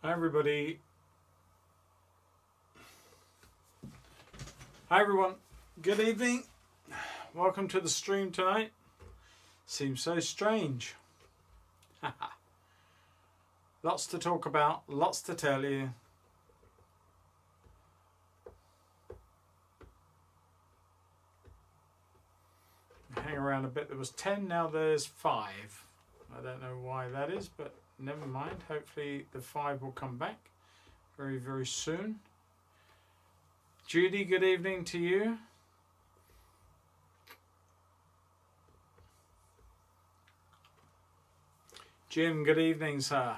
Hi everybody. Hi everyone. Good evening. Welcome to the stream tonight. Seems so strange. Lots to talk about, lots to tell you. Hang around a bit. There was 10, now there's 5. I don't know why that is, but never mind. Hopefully the 5 will come back very, very soon. Judy, good evening to you. Jim, good evening, sir.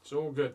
It's all good.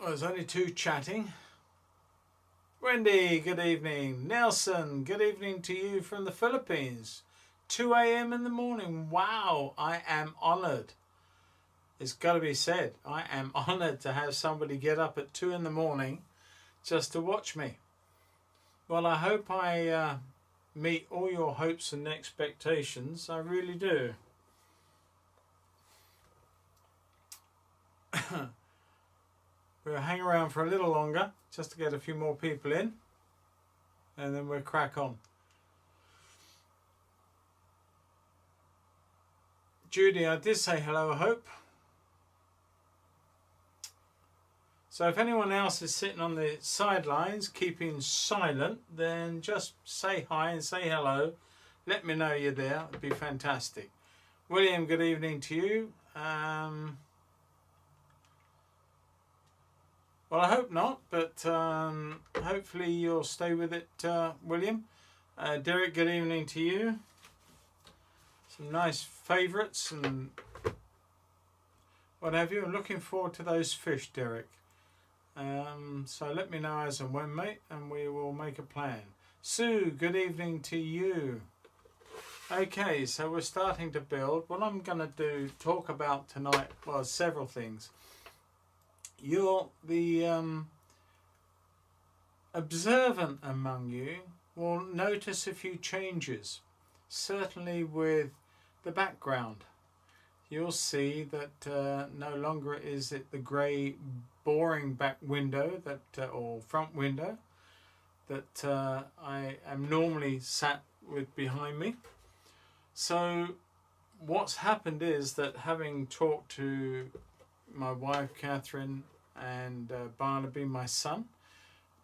Well, there's only 2 chatting. Wendy, good evening. Nelson, good evening to you from the Philippines. 2 a.m. in the morning. Wow, I am honoured. It's got to be said. I am honoured to have somebody get up at 2 in the morning just to watch me. Well, I hope I meet all your hopes and expectations. I really do. We'll hang around for a little longer just to get a few more people in, and then we'll crack on. Judy, I did say hello, I hope. So if anyone else is sitting on the sidelines keeping silent, then just say hi and say hello. Let me know you're there. It'd be fantastic. William, good evening to you. Well, I hope not, but hopefully you'll stay with it, William. Derek, good evening to you. Some nice favourites and what have you. I'm looking forward to those fish, Derek. So let me know as and when, mate, and we will make a plan. Sue, good evening to you. Okay, so we're starting to build. What I'm going to talk about tonight, well, several things. The observant among you will notice a few changes, certainly with the background. You'll see that no longer is it the grey boring back window that or front window that I am normally sat with behind me. So what's happened is that, having talked to my wife Catherine and Barnaby, my son,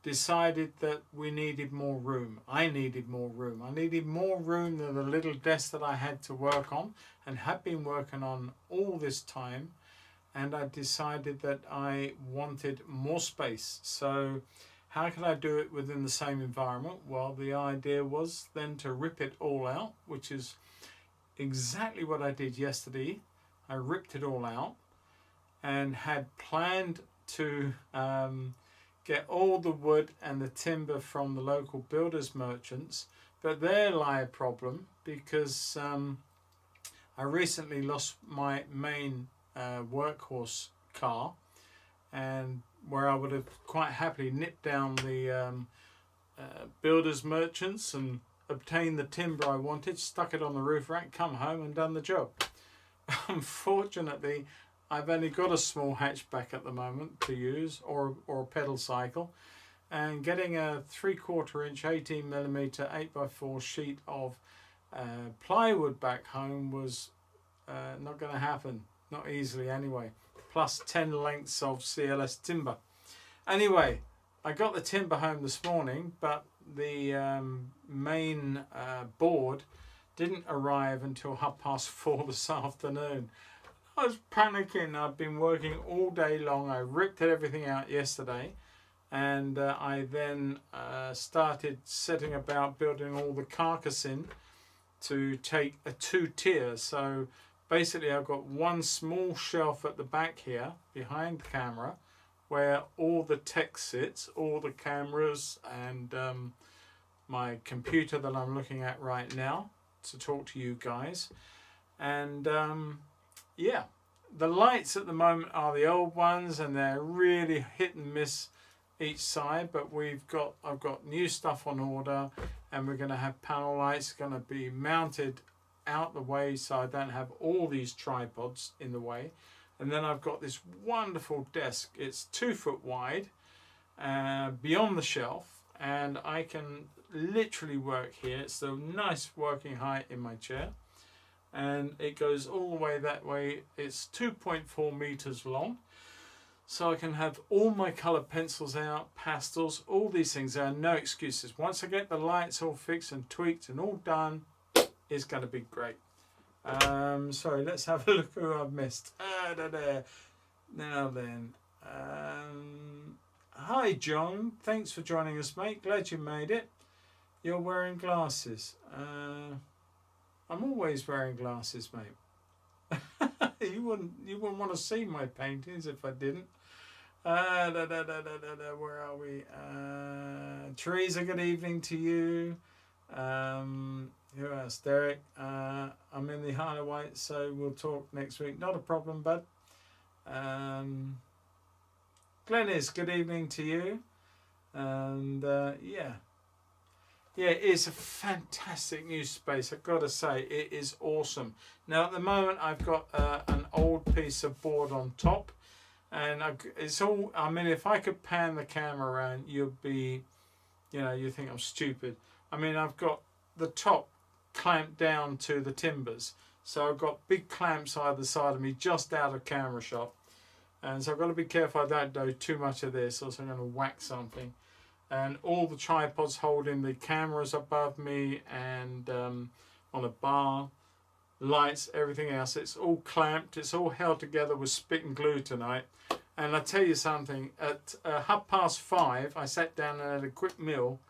decided that we needed more room. I needed more room. I needed more room than the little desk that I had to work on and have been working on all this time, and I decided that I wanted more space. So how can I do it within the same environment? Well, the idea was then to rip it all out, which is exactly what I did yesterday. I ripped it all out and had planned to get all the wood and the timber from the local builders merchants, but there lie a problem because I recently lost my main workhorse car, and where I would have quite happily nipped down the builders merchants and obtained the timber I wanted, stuck it on the roof rack, come home and done the job. Unfortunately, I've only got a small hatchback at the moment to use, or a pedal cycle, and getting a 3/4 inch 18mm 8x4 sheet of plywood back home was not going to happen, not easily anyway, plus 10 lengths of CLS timber. Anyway, I got the timber home this morning, but the main board didn't arrive until 4:30 this afternoon. I was panicking. I've been working all day long. I ripped everything out yesterday, and I then started setting about building all the carcassing to take a 2-tier. So basically I've got one small shelf at the back here behind the camera where all the tech sits, all the cameras and my computer that I'm looking at right now to talk to you guys. And yeah, the lights at the moment are the old ones and they're really hit and miss each side, but I've got new stuff on order, and we're going to have panel lights going to be mounted out the way so I don't have all these tripods in the way. And then I've got this wonderful desk. It's 2 foot wide beyond the shelf, and I can literally work here. It's the nice working height in my chair, and it goes all the way that way. It's 2.4 meters long, so I can have all my colored pencils out, pastels, all these things. There are no excuses. Once I get the lights all fixed and tweaked and all done, it's going to be great. Sorry, let's have a look who I've missed. Now then, hi John, thanks for joining us, mate. Glad you made it. You're wearing glasses. I'm always wearing glasses, mate. You wouldn't want to see my paintings if I didn't. Where are we? Teresa, good evening to you. Who else? Derek. I'm in the Isle of Wight, so we'll talk next week. Not a problem, bud. Glenys, good evening to you. And yeah, it's a fantastic new space. I've got to say, it is awesome. Now at the moment, I've got an old piece of board on top, and it's all. I mean, if I could pan the camera around, you'd be, you think I'm stupid. I mean, I've got the top clamped down to the timbers, so I've got big clamps either side of me, just out of camera shot, and so I've got to be careful I don't do too much of this, or else I'm going to whack something. And all the tripods holding the cameras above me, and on a bar, lights, everything else, it's all clamped, it's all held together with spit and glue tonight. And I tell you something, at 5:30 I sat down and had a quick meal,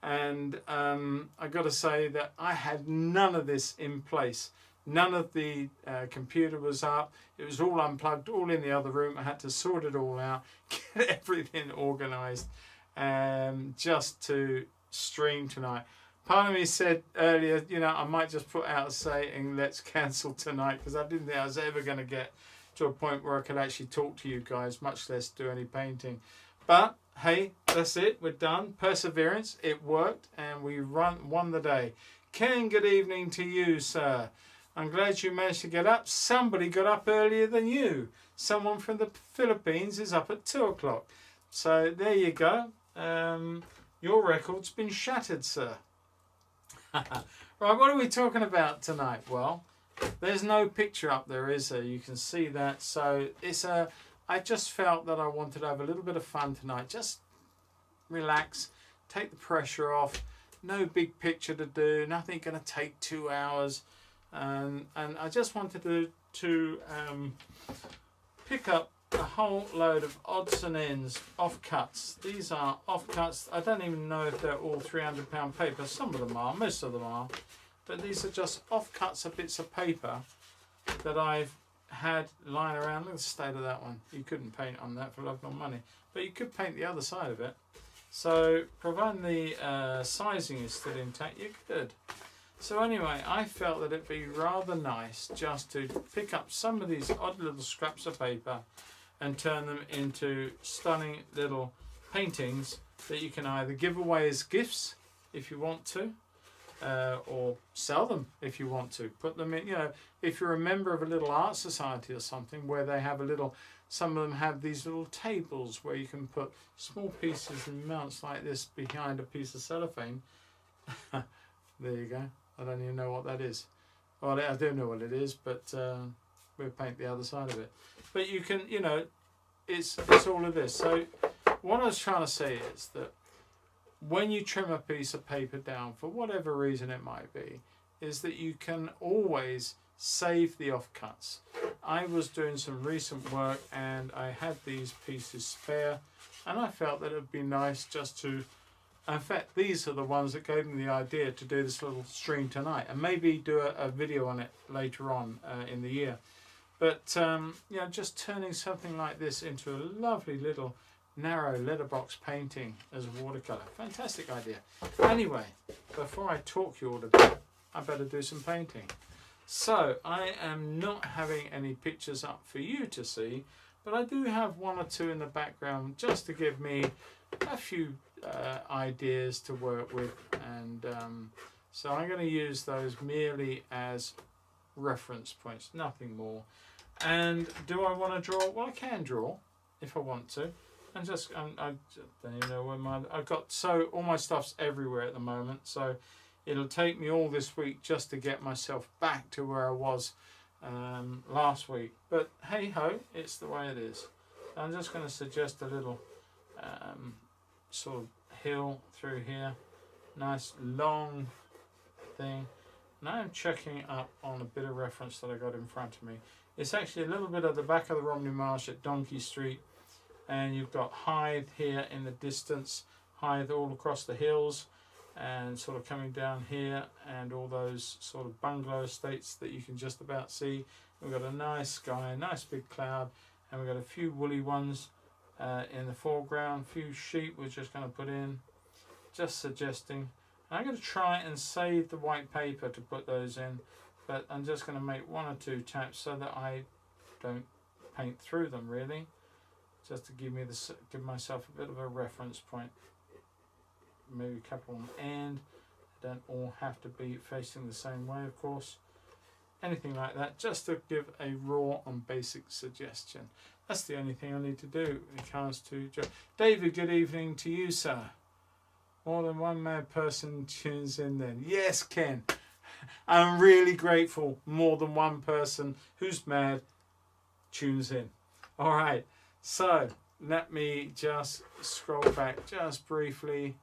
and I got to say that I had none of this in place. None of the computer was up. It was all unplugged, all in the other room. I had to sort it all out, get everything organised, just to stream tonight. Part of me said earlier, I might just put out a saying, let's cancel tonight, because I didn't think I was ever going to get to a point where I could actually talk to you guys, much less do any painting. But hey, that's it. We're done. Perseverance. It worked, and we won the day. Ken, good evening to you, sir. I'm glad you managed to get up. Somebody got up earlier than you. Someone from the Philippines is up at 2 o'clock. So there you go. Your record's been shattered, sir. Right, what are we talking about tonight? Well, there's no picture up there, is there? You can see that. So I just felt that I wanted to have a little bit of fun tonight. Just relax, take the pressure off. No big picture to do. Nothing going to take 2 hours. And I just wanted to pick up a whole load of odds and ends, offcuts. These are offcuts. I don't even know if they're all £300 paper. Some of them are, most of them are. But these are just offcuts of bits of paper that I've had lying around. Look at the state of that one. You couldn't paint on that for love nor money. But you could paint the other side of it. So, providing the sizing is still intact, you're good. So anyway, I felt that it'd be rather nice just to pick up some of these odd little scraps of paper and turn them into stunning little paintings that you can either give away as gifts if you want to, or sell them if you want to. Put them in, if you're a member of a little art society or something where they have a little, some of them have these little tables where you can put small pieces and mounts like this behind a piece of cellophane. There you go. I don't even know what that is. Well, I do know what it is, but we'll paint the other side of it. But you can, it's all of this. So what I was trying to say is that when you trim a piece of paper down, for whatever reason it might be, is that you can always save the offcuts. I was doing some recent work and I had these pieces spare, and I felt that it would be nice just to, in fact these are the ones that gave me the idea to do this little stream tonight, and maybe do a video on it later on in the year. But you know, just turning something like this into a lovely little narrow letterbox painting as a watercolour. Fantastic idea. Anyway, before I talk you all to death, I better do some painting. So I am not having any pictures up for you to see, but I do have one or two in the background just to give me a few ideas to work with, and so I'm going to use those merely as reference points, nothing more. And do I want to draw? Well, I can draw if I want to. And just I don't even know where I've got, so all my stuff's everywhere at the moment, so it'll take me all this week just to get myself back to where I was last week. But hey ho, it's the way it is. I'm just going to suggest a little sort of hill through here, nice long thing. Now I'm checking up on a bit of reference that I got in front of me. It's actually a little bit at the back of the Romney Marsh at Donkey Street, and you've got Hythe here in the distance, Hythe all across the hills, and sort of coming down here, and all those sort of bungalow estates that you can just about see. We've got a nice sky, a nice big cloud, and we've got a few woolly ones in the foreground, a few sheep we're just going to put in, just suggesting. I'm going to try and save the white paper to put those in, but I'm just going to make one or two taps so that I don't paint through them really, just to give myself a bit of a reference point. Maybe a couple on the end. They don't all have to be facing the same way, of course. Anything like that, just to give a raw and basic suggestion. That's the only thing I need to do when it comes to David, good evening to you, sir. More than one mad person tunes in then. Yes, Ken. I'm really grateful more than one person who's mad tunes in. All right, so let me just scroll back just briefly.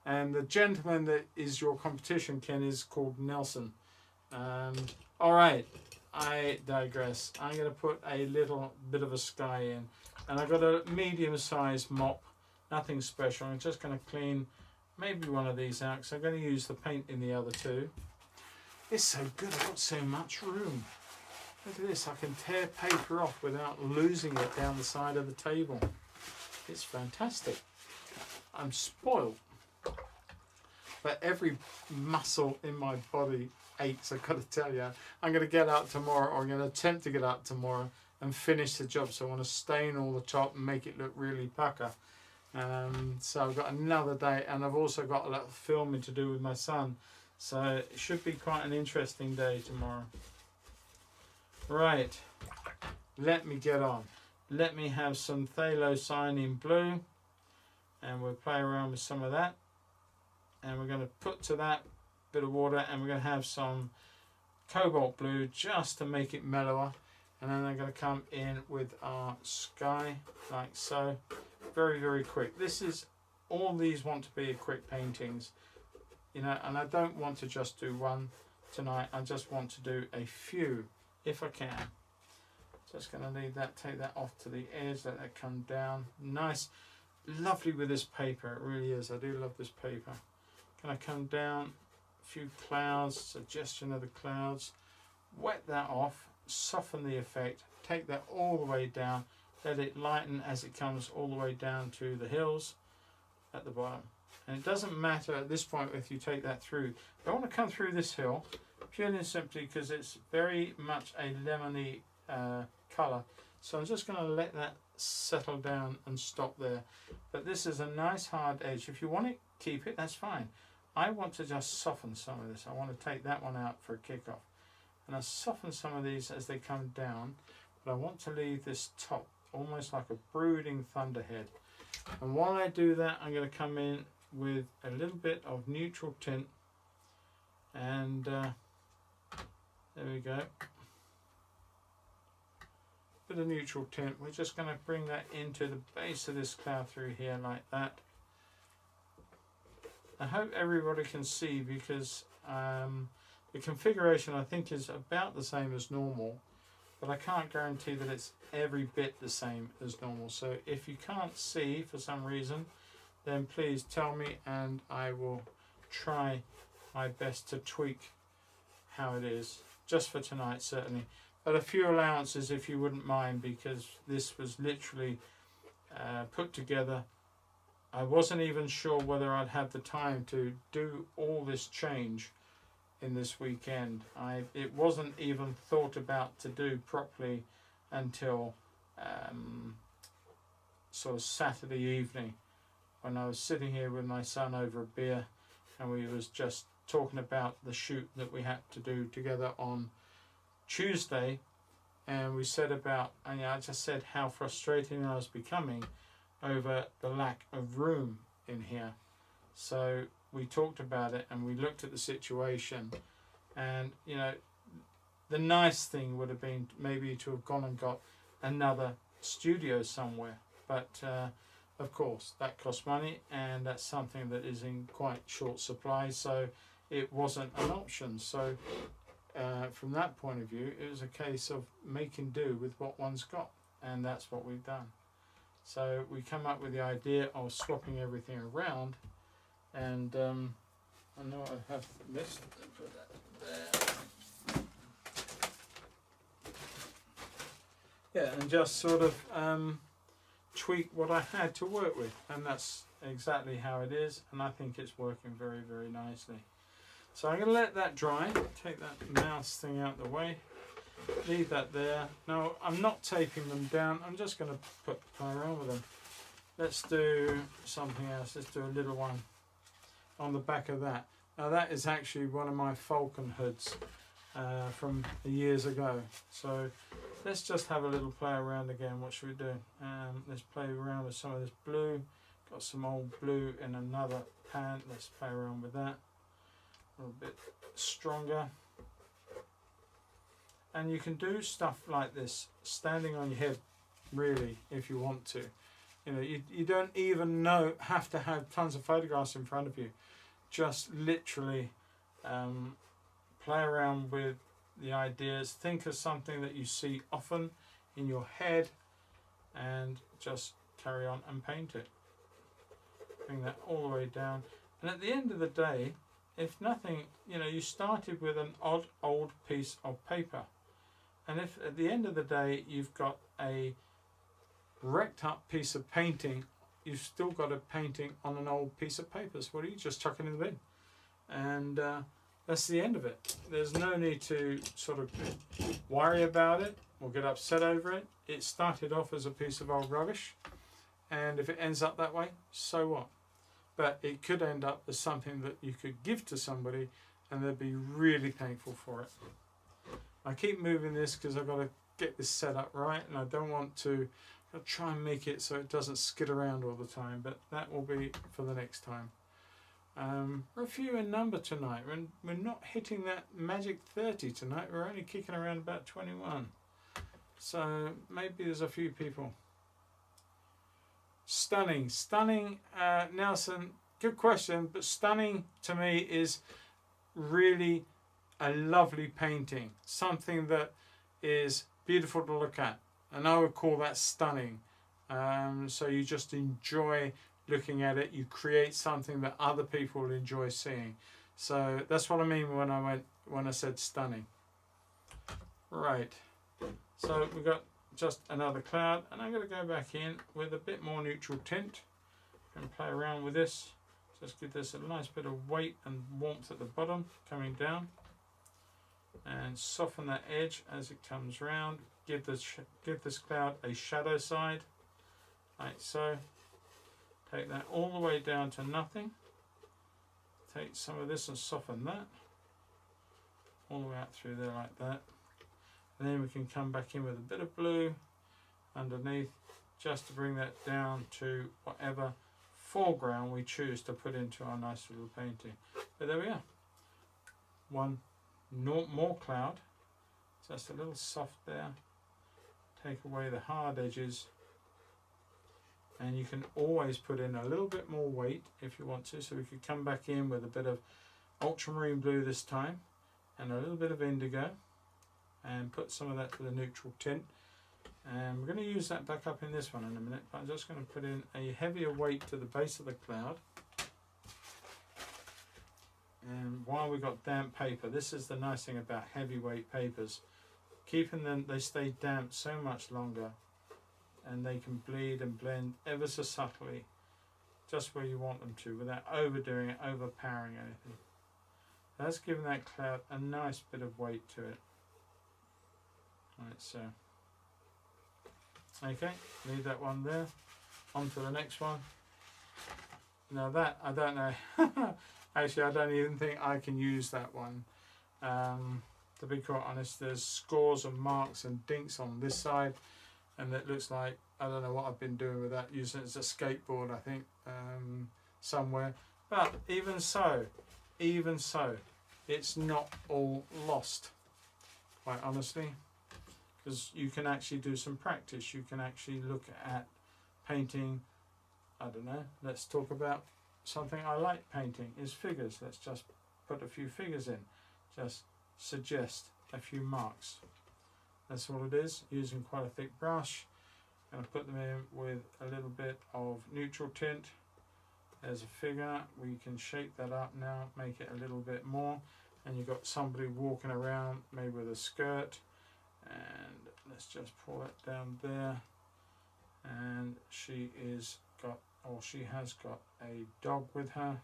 And the gentleman that is your competition, Ken, is called Nelson. All right, I digress. I'm going to put a little bit of a sky in. And I've got a medium-sized mop, nothing special. I'm just going to clean maybe one of these out, because I'm going to use the paint in the other two. It's so good, I've got so much room. Look at this, I can tear paper off without losing it down the side of the table. It's fantastic. I'm spoiled. But every muscle in my body aches, I've got to tell you. I'm going to get up tomorrow, or I'm going to attempt to get up tomorrow and finish the job. So I want to stain all the top and make it look really pucker. So I've got another day, and I've also got a lot of filming to do with my son. So it should be quite an interesting day tomorrow. Right, let me get on. Let me have some phthalocyanine blue, and we'll play around with some of that. And we're going to put to that bit of water, and we're going to have some cobalt blue just to make it mellower. And then I'm going to come in with our sky like so. Very, very quick. This is, all these want to be quick paintings, you know, and I don't want to just do one tonight. I just want to do a few if I can. Just going to leave that, take that off to the edge, let that come down. Nice, lovely with this paper, it really is. I do love this paper. Going to come down, a few clouds, suggestion of the clouds, wet that off, soften the effect, take that all the way down, let it lighten as it comes all the way down to the hills at the bottom. And it doesn't matter at this point if you take that through. I want to come through this hill purely and simply because it's very much a lemony colour. So I'm just going to let that settle down and stop there. But this is a nice hard edge. If you want to keep it, that's fine. I want to just soften some of this. I want to take that one out for a kickoff. And I soften some of these as they come down. But I want to leave this top almost like a brooding thunderhead. And while I do that, I'm going to come in with a little bit of neutral tint. And there we go. Bit of neutral tint. We're just going to bring that into the base of this cloud through here like that. I hope everybody can see, because the configuration I think is about the same as normal, but I can't guarantee that it's every bit the same as normal. So if you can't see for some reason, then please tell me and I will try my best to tweak how it is, just for tonight certainly. But a few allowances if you wouldn't mind, because this was literally put together. I wasn't even sure whether I'd have the time to do all this change in this weekend. It wasn't even thought about to do properly until sort of Saturday evening, when I was sitting here with my son over a beer, and we was just talking about the shoot that we had to do together on Tuesday, and we said about, and I just said how frustrating I was becoming over the lack of room in here. So we talked about it and we looked at the situation, and you know, the nice thing would have been maybe to have gone and got another studio somewhere, but of course that costs money, and that's something that is in quite short supply, so it wasn't an option. So from that point of view, it was a case of making do with what one's got, and that's what we've done. So we come up with the idea of swapping everything around, and I know I have missed, put that there. Yeah, and just sort of tweak what I had to work with, and that's exactly how it is, and I think it's working very, very nicely. So I'm going to let that dry, take that mouse thing out of the way, leave that there. Now I'm not taping them down, I'm just going to play around with them. Let's do something else. Let's do a little one on the back of that. Now that is actually one of my falcon hoods from years ago. So let's just have a little play around again. What should we do? Let's play around with some of this blue. Got some old blue in another pan. Let's play around with that. A little bit stronger. And you can do stuff like this standing on your head, really, if you want to. You know, you don't even have to have tons of photographs in front of you. Just literally play around with the ideas. Think of something that you see often in your head, and just carry on and paint it. Bring that all the way down. And at the end of the day, if nothing, you know, you started with an odd old piece of paper. And if at the end of the day you've got a wrecked up piece of painting, you've still got a painting on an old piece of paper. So what do you just chuck it in the bin? And that's the end of it. There's no need to sort of worry about it or get upset over it. It started off as a piece of old rubbish, and if it ends up that way, so what? But it could end up as something that you could give to somebody and they'd be really thankful for it. I keep moving this because I've got to get this set up right, and I don't want to try and make it so it doesn't skid around all the time, but that will be for the next time. We're a few in number tonight. We're not hitting that magic 30 tonight. We're only kicking around about 21. So maybe there's a few people. Stunning. Nelson, good question, but stunning to me is really a lovely painting, something that is beautiful to look at, and I would call that stunning. So you just enjoy looking at it, you create something that other people will enjoy seeing. So that's what I mean when I said stunning. Right, so we've got just another cloud, and I'm going to go back in with a bit more neutral tint and play around with this. Just give this a nice bit of weight and warmth at the bottom coming down, and soften that edge as it comes round. Give this cloud a shadow side, like so. Take that all the way down to nothing. Take some of this and soften that all the way out through there like that. And then we can come back in with a bit of blue underneath, just to bring that down to whatever foreground we choose to put into our nice little painting. But there we are. One more cloud, just a little soft there. Take away the hard edges, and you can always put in a little bit more weight if you want to. So we could come back in with a bit of ultramarine blue this time, and a little bit of indigo, and put some of that to the neutral tint. And we're going to use that back up in this one in a minute, but I'm just going to put in a heavier weight to the base of the cloud. And while we've got damp paper, this is the nice thing about heavyweight papers. Keeping them, they stay damp so much longer, and they can bleed and blend ever so subtly, just where you want them to, without overdoing it, overpowering anything. That's giving that cloud a nice bit of weight to it. Right, so okay, leave that one there. On to the next one. Now that, I don't know. Actually, I don't even think I can use that one. To be quite honest, there's scores of marks and dinks on this side, and it looks like, I don't know what I've been doing with that, using it as a skateboard, I think, somewhere. But even so, it's not all lost, quite honestly. Because you can actually do some practice. You can actually look at painting, I don't know, let's talk about something I like painting, is figures. Let's just put a few figures in, just suggest a few marks. That's all it is, using quite a thick brush. I'm going to put them in with a little bit of neutral tint. There's a figure, we can shape that up now, make it a little bit more, and you've got somebody walking around, maybe with a skirt. And let's just pull it down there, and she has got a dog with her.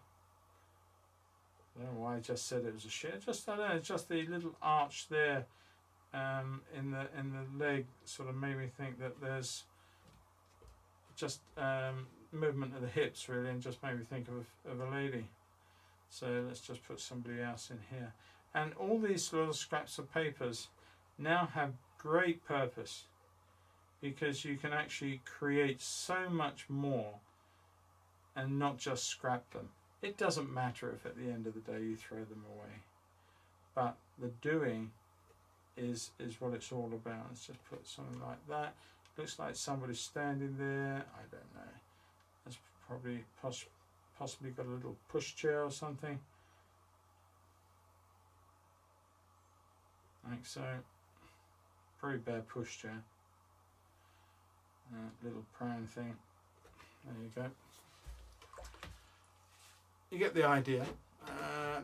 I don't know why I just said it was a she. I don't know, it's just the little arch there in the leg sort of made me think that there's just movement of the hips really, and just made me think of a lady. So let's just put somebody else in here. And all these little scraps of papers now have great purpose, because you can actually create so much more and not just scrap them. It doesn't matter if at the end of the day you throw them away, but the doing is what it's all about. Let's just put something like that. Looks like somebody's standing there, I don't know. That's probably possibly got a little pushchair or something. Like so. Pretty bad pushchair. Little prone thing. There you go. You get the idea.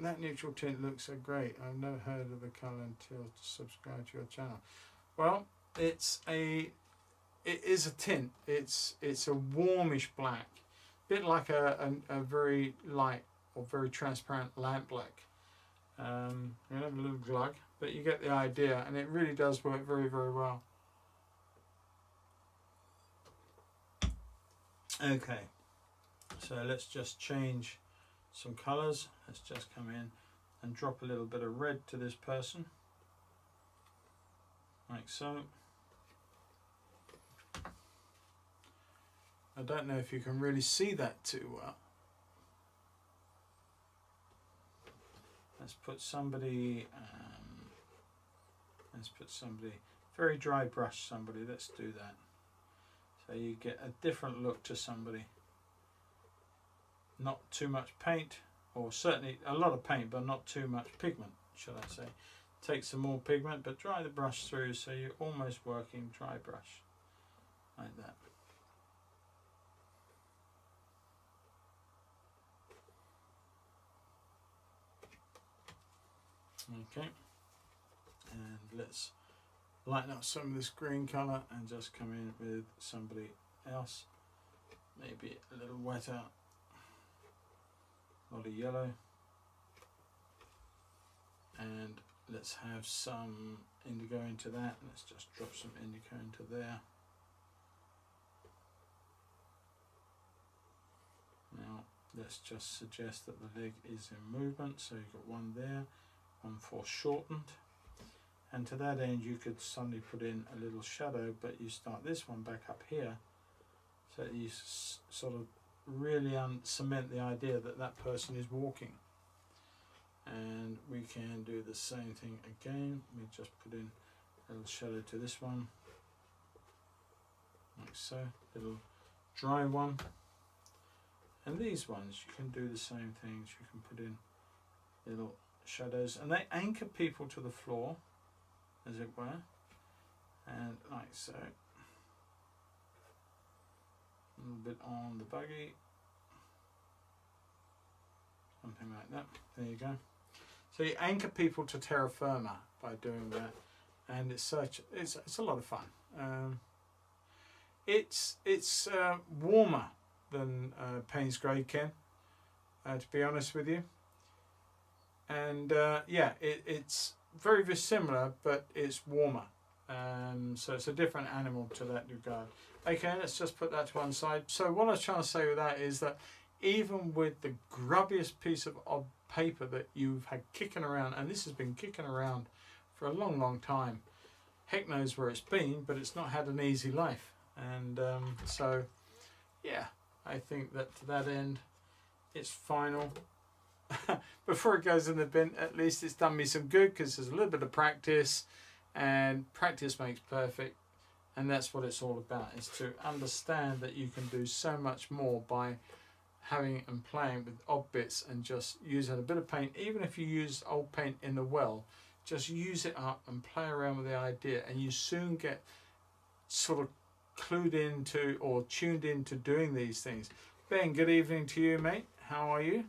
That neutral tint looks so great. I've never heard of the colour until to subscribe to your channel. Well, it is a tint. It's a warmish black, bit like a very light or very transparent lamp black. You have a little glug, but you get the idea, and it really does work very, very well. Okay, so let's just change some colours. Let's just come in and drop a little bit of red to this person, like so. I don't know if you can really see that too well. Let's put somebody, very dry brush somebody, let's do that. So you get a different look to somebody. Not too much paint, or certainly a lot of paint, but not too much pigment, shall I say. Take some more pigment, but dry the brush through so you're almost working dry brush, like that. Okay, and let's lighten up some of this green colour and just come in with somebody else, maybe a little wetter, a lot of yellow, and let's have some indigo into that. Let's just drop some indigo into there. Now let's just suggest that the leg is in movement, so you've got one there, one foreshortened, and to that end you could suddenly put in a little shadow, but you start this one back up here so that you sort of really cement the idea that that person is walking. And we can do the same thing again. We just put in a little shadow to this one, like so, little dry one. And these ones you can do the same things. You can put in little shadows, and they anchor people to the floor. as it were, and like so. A little bit on the buggy, something like that. There you go. So you anchor people to terra firma by doing that, and it's a lot of fun. It's warmer than Payne's Grey Ken, to be honest with you, and yeah, it's very, very similar, but it's warmer. So it's a different animal to that regard. Okay, let's just put that to one side. So what I was trying to say with that is that even with the grubbiest piece of paper that you've had kicking around, and this has been kicking around for a long, long time, heck knows where it's been, but it's not had an easy life. And so, yeah, I think that to that end, it's final. Before it goes in the bin, at least it's done me some good, because there's a little bit of practice, and practice makes perfect. And that's what it's all about, is to understand that you can do so much more by having and playing with odd bits and just using a bit of paint. Even if you use old paint in the well, just use it up and play around with the idea, and you soon get sort of clued into or tuned into doing these things. Ben, good evening to you, mate. How are you?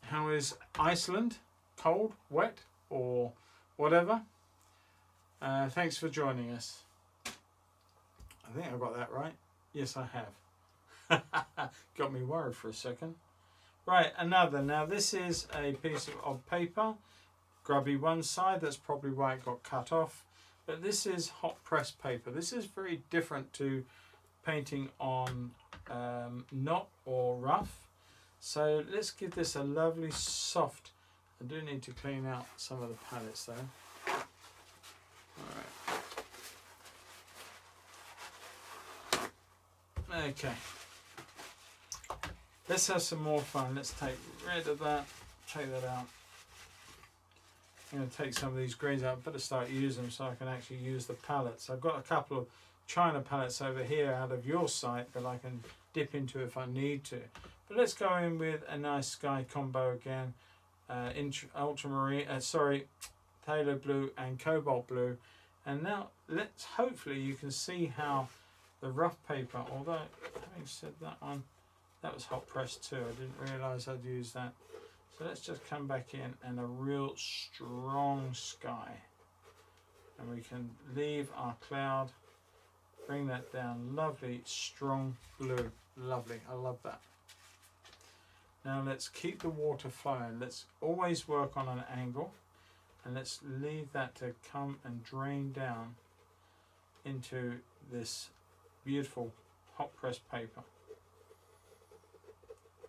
How is Iceland? Cold, wet, or whatever? Thanks for joining us. I think I got that right. Yes, I have. Got me worried for a second. Right, another. Now this is a piece of odd paper. Grubby one side, that's probably why it got cut off. But this is hot press paper. This is very different to painting on knot or rough. So let's give this a lovely soft. I do need to clean out some of the palettes though. Alright. Okay. Let's have some more fun. Let's take rid of that. Take that out. I'm going to take some of these greens out. Better start using them so I can actually use the palettes. I've got a couple of China palettes over here out of your site that I can dip into if I need to. But let's go in with a nice sky combo again. Ultramarine, Taylor blue and cobalt blue. And now let's, hopefully you can see how the rough paper, although having said that one, that was hot pressed too. I didn't realise I'd use that. So let's just come back in and a real strong sky. And we can leave our cloud, bring that down, lovely strong blue. Lovely, I love that. Now let's keep the water flowing. Let's always work on an angle, and let's leave that to come and drain down into this beautiful hot press paper.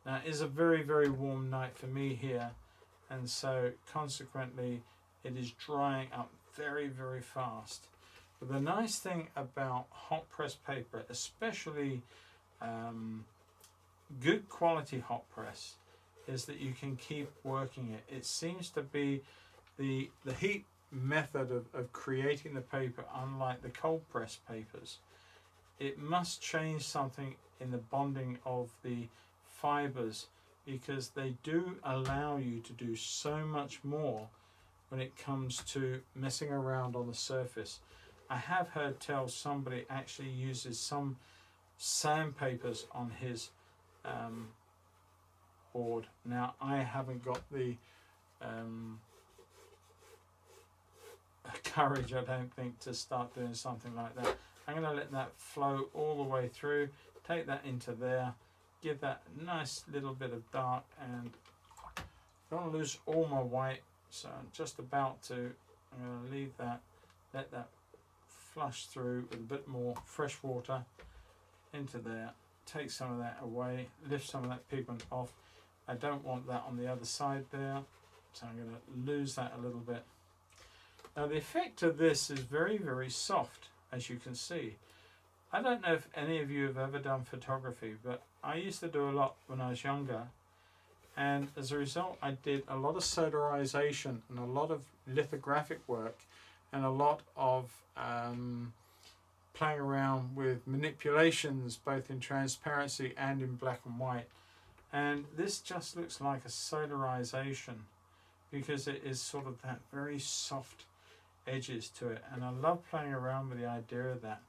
Now it is a very, very warm night for me here, and so consequently it is drying up very, very fast. But the nice thing about hot press paper, especially good quality hot press, is that you can keep working it. It seems to be the heat method of creating the paper, unlike the cold press papers. It must change something in the bonding of the fibers, because they do allow you to do so much more when it comes to messing around on the surface. I have heard tell somebody actually uses some sandpapers on his board. Now I haven't got the courage, I don't think, to start doing something like that. I'm going to let that flow all the way through, take that into there, give that a nice little bit of dark, and I don't want to lose all my white, so I'm just about to. I'm going to leave that, let that flush through with a bit more fresh water into there, take some of that away, lift some of that pigment off. I don't want that on the other side there, so I'm going to lose that a little bit. Now the effect of this is very, very soft, as you can see. I don't know if any of you have ever done photography, but I used to do a lot when I was younger, and as a result I did a lot of sodarization and a lot of lithographic work and a lot of playing around with manipulations both in transparency and in black and white. And this just looks like a sodarization because it is sort of that very soft edges to it, and I love playing around with the idea of that.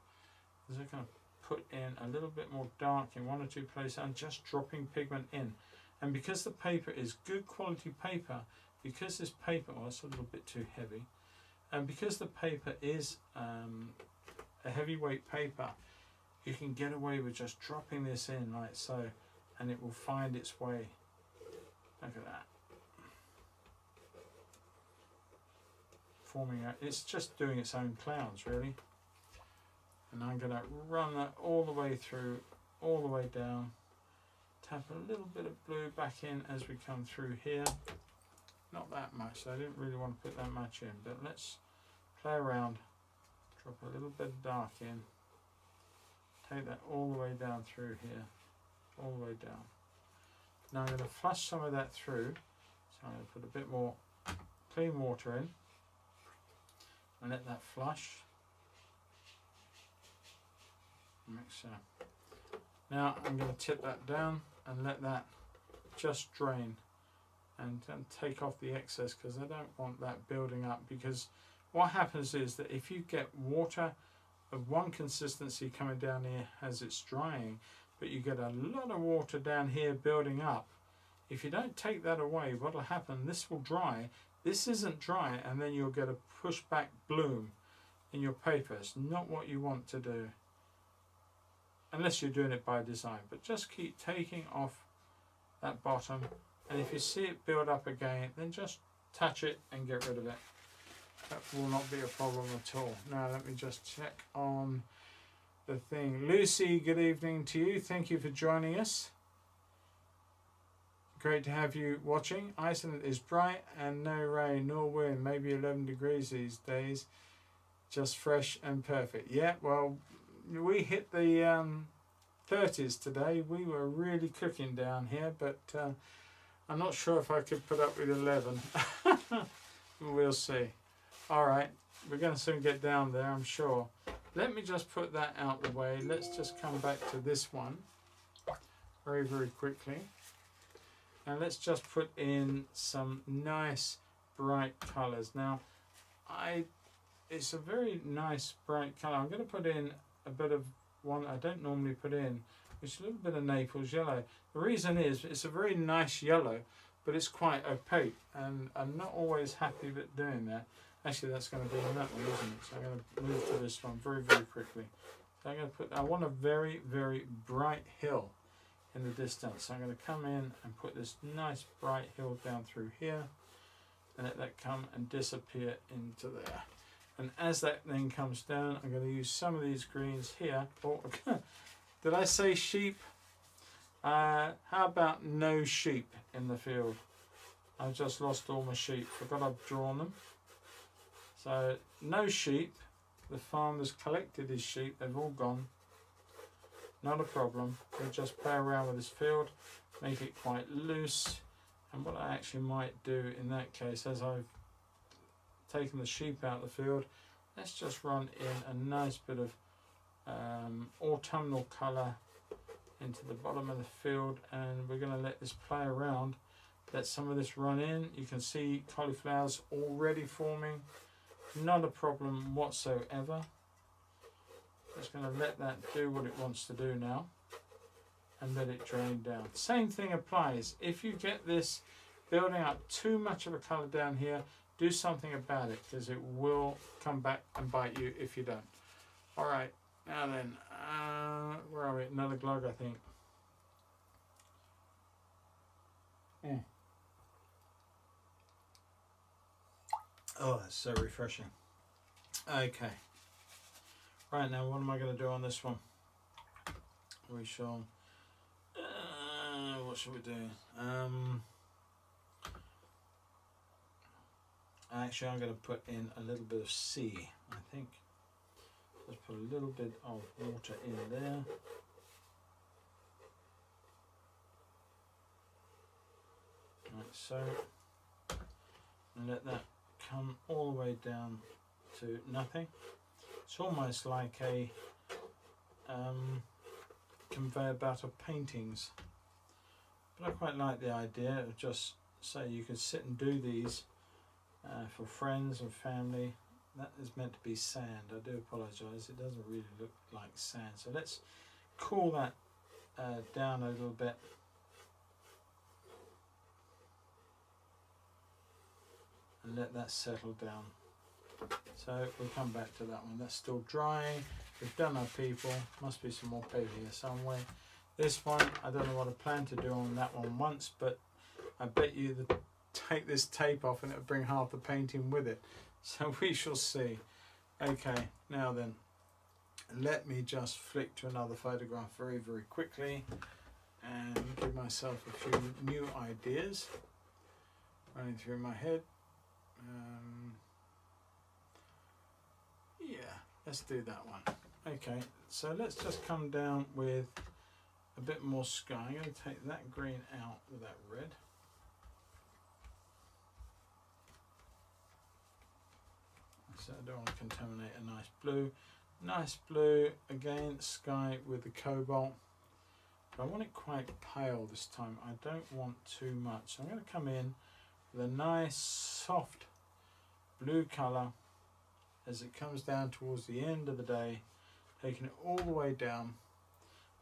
I'm just going to put in a little bit more dark in one or two places and just dropping pigment in. And because the paper is good quality paper, because this paper, oh, it's a little bit too heavy, and because the paper is a heavyweight paper, you can get away with just dropping this in like so, and it will find its way. Look at that. Forming out, it's just doing its own clouds really. And I'm going to run that all the way through, all the way down. Tap a little bit of blue back in as we come through here. Not that much, so I didn't really want to put that much in, but let's play around. Drop a little bit of dark in. Take that all the way down through here, all the way down. Now I'm going to flush some of that through, so I'm going to put a bit more clean water in and let that flush. Mix that. Now I'm going to tip that down and let that just drain and take off the excess, because I don't want that building up, because what happens is that if you get water of one consistency coming down here as it's drying, but you get a lot of water down here building up, if you don't take that away, what will happen, this will dry, this isn't dry, and then you'll get a pushback bloom in your paper. It's not what you want to do, unless you're doing it by design. But just keep taking off that bottom, and if you see it build up again, then just touch it and get rid of it. That will not be a problem at all. Now let me just check on the thing. Lucy, good evening to you. Thank you for joining us. Great to have you watching. Iceland is bright and no rain nor wind. Maybe 11 degrees these days. Just fresh and perfect. Yeah, well, we hit the 30s today. We were really cooking down here, but I'm not sure if I could put up with 11. We'll see. Alright, we're going to soon get down there, I'm sure. Let me just put that out the way. Let's just come back to this one very, very quickly. And let's just put in some nice bright colours. Now, it's a very nice bright colour. I'm going to put in a bit of one I don't normally put in, which is a little bit of Naples yellow. The reason is it's a very nice yellow, but it's quite opaque, and I'm not always happy with doing that. Actually, that's going to be in that one, isn't it? So I'm going to move to this one very, very quickly. So I'm going to put, I want a very, very bright hill in the distance. So I'm going to come in and put this nice bright hill down through here, and let that come and disappear into there. And as that then comes down, I'm going to use some of these greens here. Oh, did I say sheep? How about no sheep in the field? I've just lost all my sheep. Forgot I've drawn them. So no sheep. The farmer's collected his sheep. They've all gone. Not a problem. We'll just play around with this field, make it quite loose. And what I actually might do in that case, as I've taken the sheep out of the field, let's just run in a nice bit of autumnal colour into the bottom of the field, and we're going to let this play around, let some of this run in. You can see cauliflowers already forming, not a problem whatsoever. Just going to let that do what it wants to do now and let it drain down. Same thing applies. If you get this building up too much of a colour down here, do something about it, because it will come back and bite you if you don't. Alright, now then, where are we? Another glug, I think. Oh, that's so refreshing. Okay. Right, now what am I going to do on this one? We shall... what should we do? Actually, I'm going to put in a little bit of sea, I think. Let's put a little bit of water in there. Like so. And let that come all the way down to nothing. It's almost like a conveyor belt of paintings. But I quite like the idea of just, say, you could sit and do these for friends and family. That is meant to be sand. I do apologise, it doesn't really look like sand. So let's cool that down a little bit. And let that settle down. So we'll come back to that one. That's still drying. We've done our people. Must be some more paper here somewhere. This one, I don't know what I plan to do on that one once, but I bet you that take this tape off and it'll bring half the painting with it. So we shall see. Okay, now then, let me just flick to another photograph very, very quickly and give myself a few new ideas running through my head. Yeah, let's do that one. Okay, so let's just come down with a bit more sky. I'm going to take that green out with that red. So I don't want to contaminate a nice blue. Nice blue, again, sky with the cobalt. But I want it quite pale this time. I don't want too much. So I'm going to come in with a nice soft blue colour as it comes down towards the end of the day, taking it all the way down.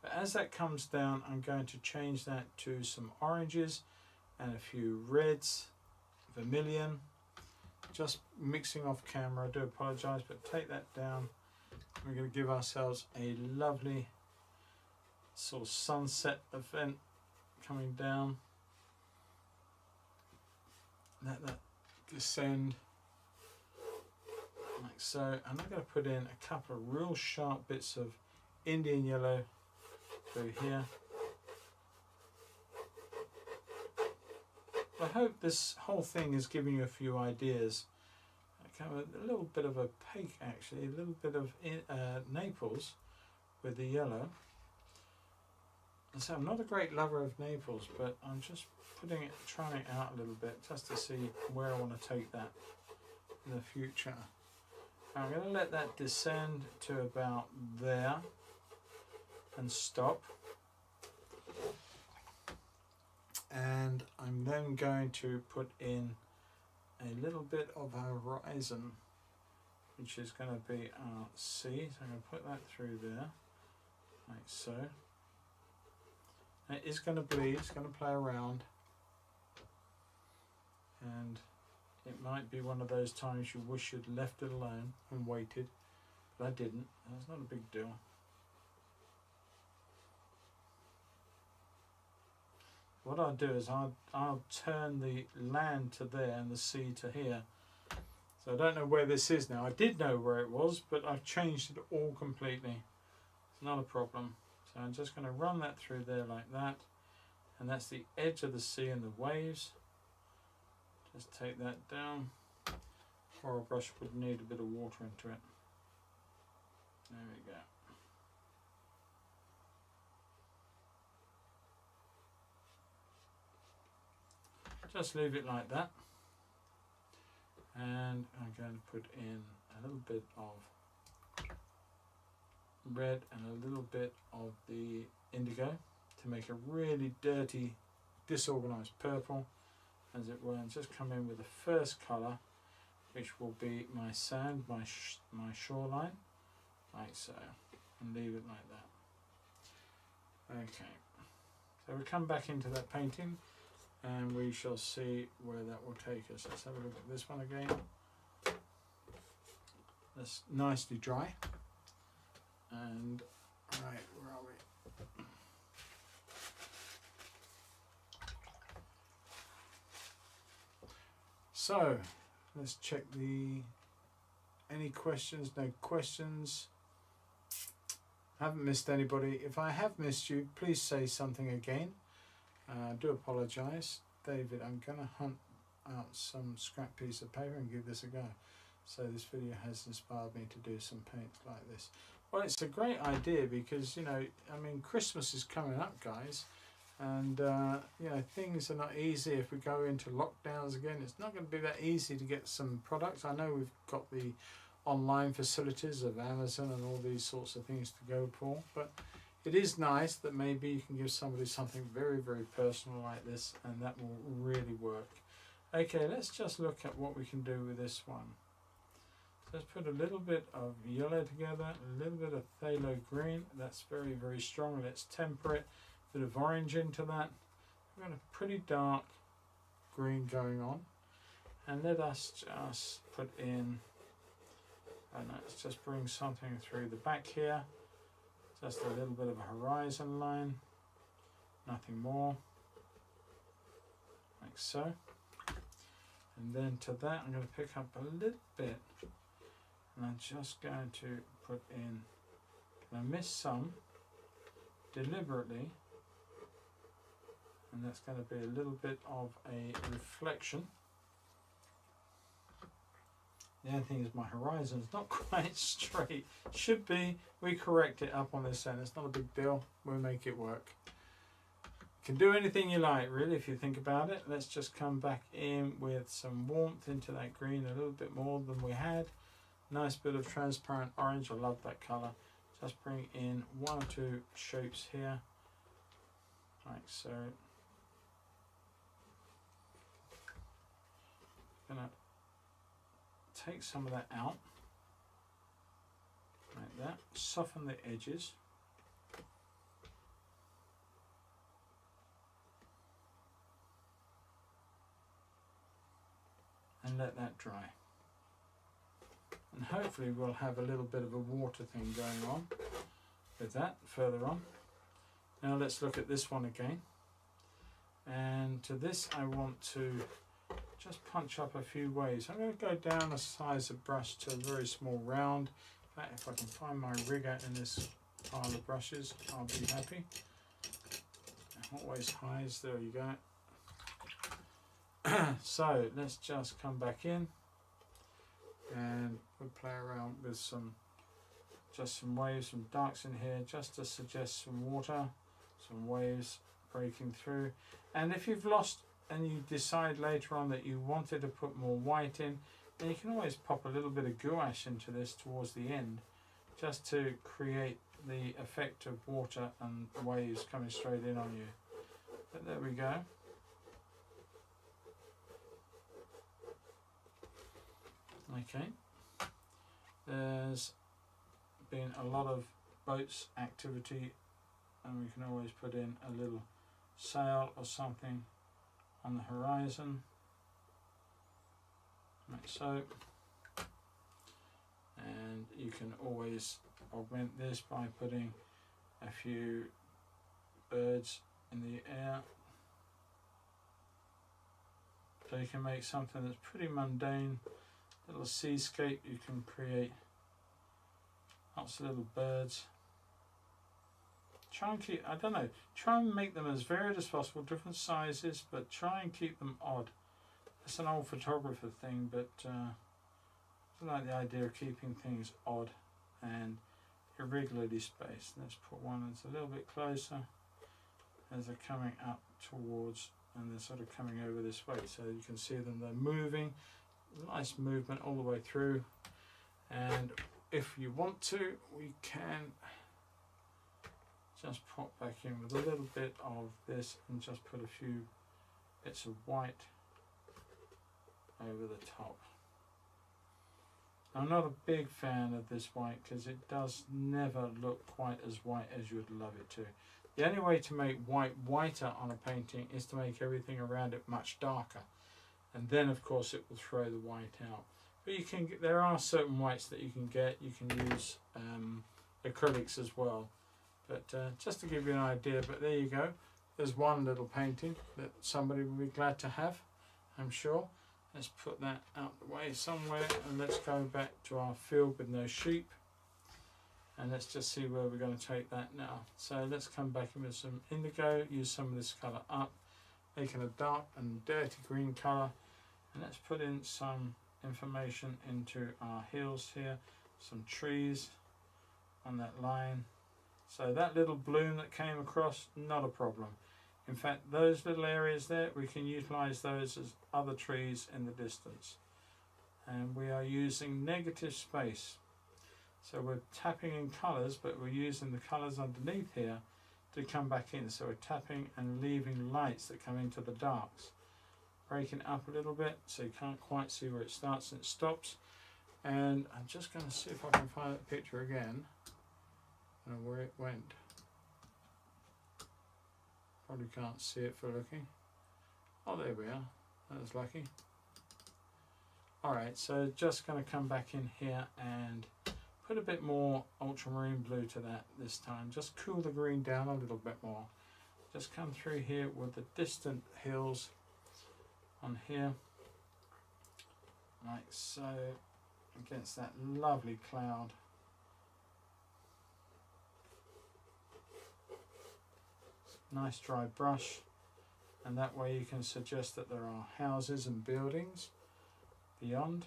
But as that comes down, I'm going to change that to some oranges and a few reds, vermilion, just mixing off camera. I do apologise, but take that down. We're going to give ourselves a lovely sort of sunset event coming down. Let that descend like so, and I'm going to put in a couple of real sharp bits of Indian yellow through here. I hope this whole thing is giving you a few ideas. A little bit of opaque actually, a little bit of Naples with the yellow. And so I'm not a great lover of Naples, but I'm just trying it out a little bit just to see where I want to take that in the future. I'm going to let that descend to about there and stop. And I'm then going to put in a little bit of horizon, which is going to be our sea. So I'm going to put that through there, like so. It is going to bleed, it's going to play around, and it might be one of those times you wish you'd left it alone and waited, but I didn't. That's not a big deal. What I'll do is I'll turn the land to there and the sea to here. So I don't know where this is now. I did know where it was, but I've changed it all completely. It's not a problem. So I'm just going to run that through there like that. And that's the edge of the sea and the waves. Just take that down. Coral brush would need a bit of water into it. There we go. Just leave it like that. And I'm going to put in a little bit of red and a little bit of the indigo to make a really dirty, disorganized purple, as it were, and just come in with the first color, which will be my sand, my shoreline, like so, and leave it like that. Okay, so we come back into that painting and we shall see where that will take us. Let's have a look at this one again. That's nicely dry. And right, where are we? So let's check any questions. No questions. Haven't missed anybody. If I have missed you, please say something again. I do apologise, David. I'm going to hunt out some scrap piece of paper and give this a go. So this video has inspired me to do some paints like this. Well, it's a great idea because, you know, I mean, Christmas is coming up, guys, and you know, things are not easy. If we go into lockdowns again, it's not going to be that easy to get some products. I know we've got the online facilities of Amazon and all these sorts of things to go for, but it is nice that maybe you can give somebody something very, very personal like this, and that will really work. Okay, let's just look at what we can do with this one. Let's put a little bit of yellow together, a little bit of phthalo green. That's very, very strong. Let's temper it. A bit of orange into that. We've got a pretty dark green going on. And let us just put in, and let's just bring something through the back here. Just a little bit of a horizon line. Nothing more. Like so. And then to that I'm going to pick up a little bit. And I'm just going to put in, I miss some deliberately, and that's going to be a little bit of a reflection. The only thing is my horizon's not quite straight. Should be. We correct it up on this end. It's not a big deal. We'll make it work. You can do anything you like, really, if you think about it. Let's just come back in with some warmth into that green, a little bit more than we had. Nice bit of transparent orange. I love that colour. Just bring in one or two shapes here, like so. Gonna take some of that out, like that. Soften the edges. And let that dry. And hopefully we'll have a little bit of a water thing going on with that further on. Now let's look at this one again. And to this I want to just punch up a few ways. I'm going to go down a size of brush to a very small round. In fact, if I can find my rigger in this pile of brushes, I'll be happy. Always highs, there you go. So let's just come back in and we'll play around with some waves, some darks in here, just to suggest some water, some waves breaking through. And if you've lost and you decide later on that you wanted to put more white in, then you can always pop a little bit of gouache into this towards the end, just to create the effect of water and waves coming straight in on you. But there we go. Okay, there's been a lot of boats activity, and we can always put in a little sail or something on the horizon, like so. And you can always augment this by putting a few birds in the air. So you can make something that's pretty mundane. Little seascape, you can create lots of little birds. Try and keep, I don't know, try and make them as varied as possible, different sizes, but try and keep them odd. That's an old photographer thing, but I like the idea of keeping things odd and irregularly spaced. Let's put one that's a little bit closer as they're coming up towards, and they're sort of coming over this way, so you can see them, they're moving. Nice movement all the way through. And if you want to, we can just pop back in with a little bit of this and just put a few bits of white over the top. I'm not a big fan of this white because it does never look quite as white as you would love it to. The only way to make white whiter on a painting is to make everything around it much darker. And then of course it will throw the white out. But you can get, there are certain whites that you can get. You can use acrylics as well. But just to give you an idea, but there you go. There's one little painting that somebody will be glad to have, I'm sure. Let's put that out the way somewhere, and let's go back to our field with no sheep. And let's just see where we're going to take that now. So let's come back in with some indigo, use some of this colour up, making a dark and dirty green colour. And let's put in some information into our hills here, some trees on that line. So that little bloom that came across, not a problem. In fact, those little areas there, we can utilise those as other trees in the distance. And we are using negative space. So we're tapping in colours, but we're using the colours underneath here to come back in. So we're tapping and leaving lights that come into the darks. breaking it up a little bit so you can't quite see where it starts and it stops. And I'm just going to see if I can find that picture again and where it went. Probably can't see it for looking. Oh, there we are. That was lucky. Alright, so just going to come back in here and put a bit more ultramarine blue to that this time. Just cool the green down a little bit more. Just come through here with the distant hills on here, like so, against that lovely cloud. Nice dry brush, and that way you can suggest that there are houses and buildings beyond.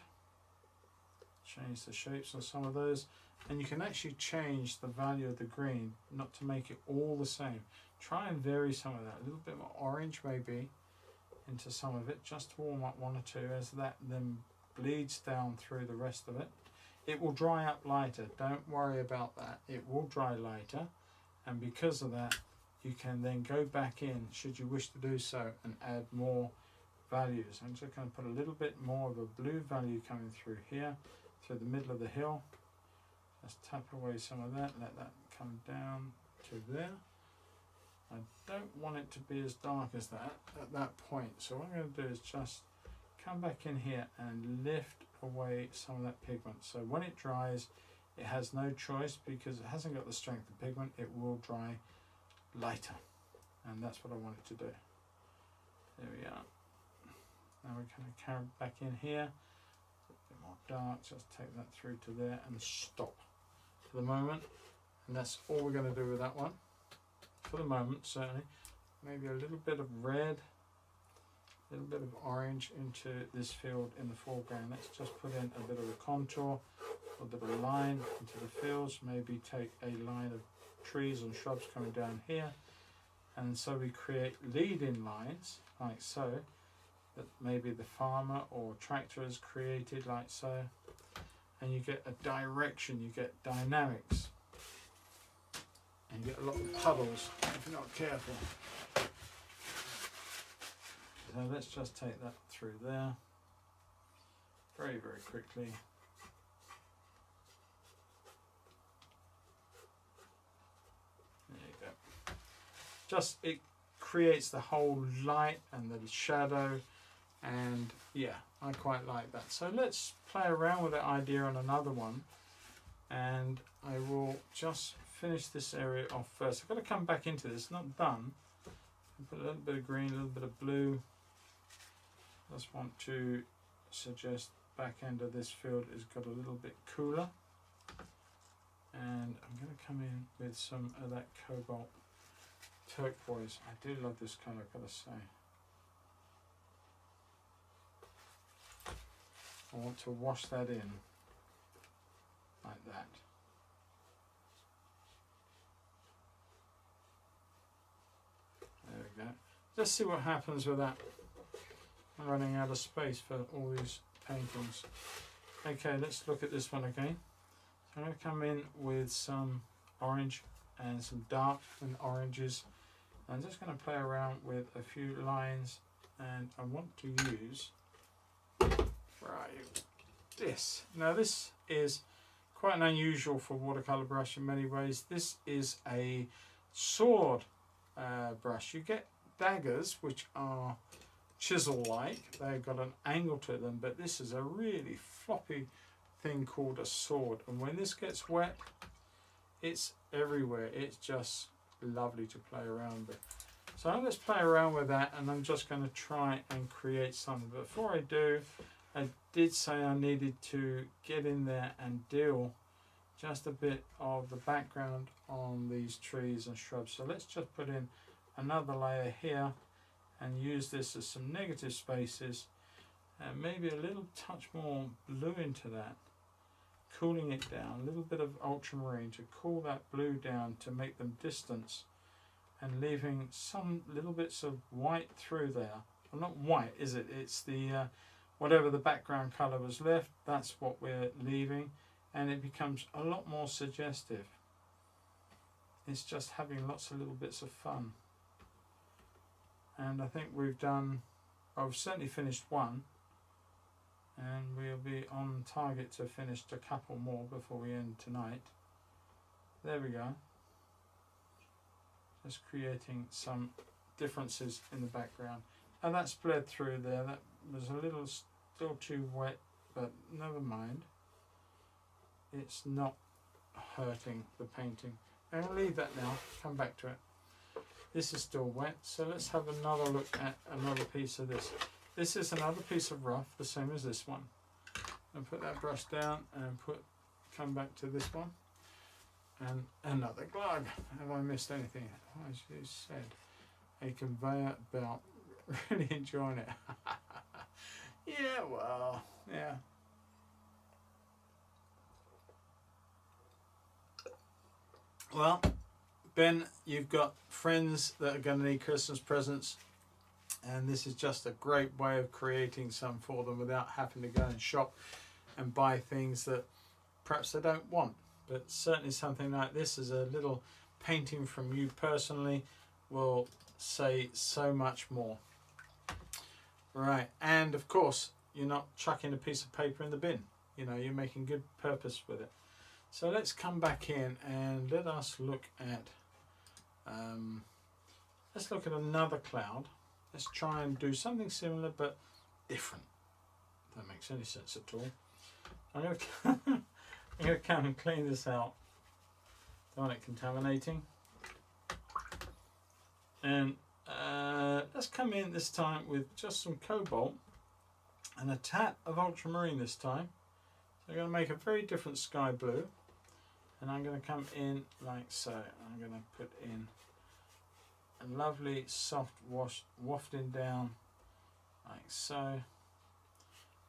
Change the shapes on some of those, and you can actually change the value of the green, not to make it all the same. Try and vary some of that, a little bit more orange maybe into some of it, just to warm up one or two, as that then bleeds down through the rest of it. It will dry up lighter, don't worry about that, it will dry lighter, and because of that you can then go back in, should you wish to do so, and add more values. I'm just going to put a little bit more of a blue value coming through here, through the middle of the hill. Just tap away some of that, let that come down to there. I don't want it to be as dark as that at that point, so what I'm going to do is just come back in here and lift away some of that pigment. So when it dries, it has no choice, because it hasn't got the strength of pigment, it will dry lighter, and that's what I want it to do. There we are. Now we're going to carry it back in here, a bit more dark, just take that through to there and stop for the moment, and that's all we're going to do with that one for the moment. Certainly maybe a little bit of red, a little bit of orange into this field in the foreground. Let's just put in a bit of a contour, a bit of a line into the fields, maybe take a line of trees and shrubs coming down here, and so we create lead-in lines like so, that maybe the farmer or tractor has created like so, and you get a direction, you get dynamics, and you get a lot of puddles if you're not careful. So let's just take that through there very, very quickly. There you go. Just, it creates the whole light and the shadow, and yeah, I quite like that. So let's play around with that idea on another one, and I will just finish this area off first. I've got to come back into this, it's not done. Put a little bit of green, a little bit of blue. Just want to suggest back end of this field has got a little bit cooler, and I'm going to come in with some of that cobalt turquoise. I do love this colour, I've got to say. I want to wash that in like that. There we go. Let's see what happens with that. I'm running out of space for all these paintings. Okay, let's look at this one again. So I'm going to come in with some orange and some dark and oranges. I'm just going to play around with a few lines, and I want to use, where are you? This. Now this is quite an unusual for watercolor brush in many ways. This is a sword brush. You get daggers which are chisel-like, they've got an angle to them, but this is a really floppy thing called a sword, and when this gets wet, it's everywhere. It's just lovely to play around with. So let's play around with that, and I'm just going to try and create something. But before I do, I did say I needed to get in there and deal just a bit of the background on these trees and shrubs. So let's just put in another layer here and use this as some negative spaces, and maybe a little touch more blue into that, cooling it down, a little bit of ultramarine to cool that blue down to make them distance, and leaving some little bits of white through there. Well, not white, is it? It's the whatever the background colour was left, that's what we're leaving, and it becomes a lot more suggestive. It's just having lots of little bits of fun. And I think we've done I've certainly finished one, and we'll be on target to finish a couple more before we end tonight. There we go. Just creating some differences in the background. And that's bled through there. That was a little still too wet, but never mind. It's not hurting the painting. I'm going to leave that now, come back to it. This is still wet, so let's have another look at another piece of this. This is another piece of rough, the same as this one. And put that brush down and come back to this one. And another glug. Have I missed anything? As you said, a conveyor belt. Really enjoying it. Yeah, well, yeah. Well, Ben, you've got friends that are going to need Christmas presents, and this is just a great way of creating some for them without having to go and shop and buy things that perhaps they don't want. But certainly something like this is a little painting from you personally will say so much more. Right, and of course you're not chucking a piece of paper in the bin. You know, you're making good purpose with it. So let's come back in and let us look at another cloud. Let's try and do something similar but different. If that makes any sense at all. I'm going to come and clean this out. Don't want it contaminating. And let's come in this time with just some cobalt and a tad of ultramarine this time. So I'm going to make a very different sky blue. And I'm going to come in like so. I'm going to put in a lovely soft wash wafting down like so.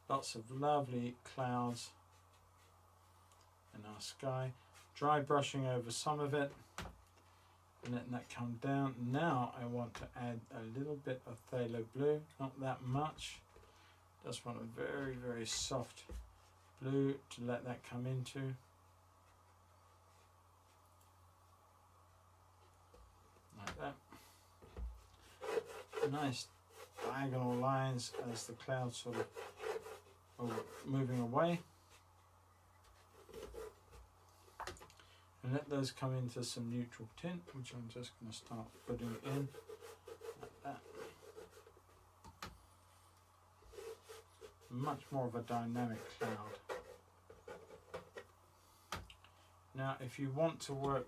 Lots of lovely clouds in our sky. Dry brushing over some of it and letting that come down. Now I want to add a little bit of phthalo blue, not that much. Just want a very, very soft blue to let that come into. Like that. Nice diagonal lines as the clouds sort of are moving away. And let those come into some neutral tint, which I'm just going to start putting in like that. Much more of a dynamic cloud. Now if you want to work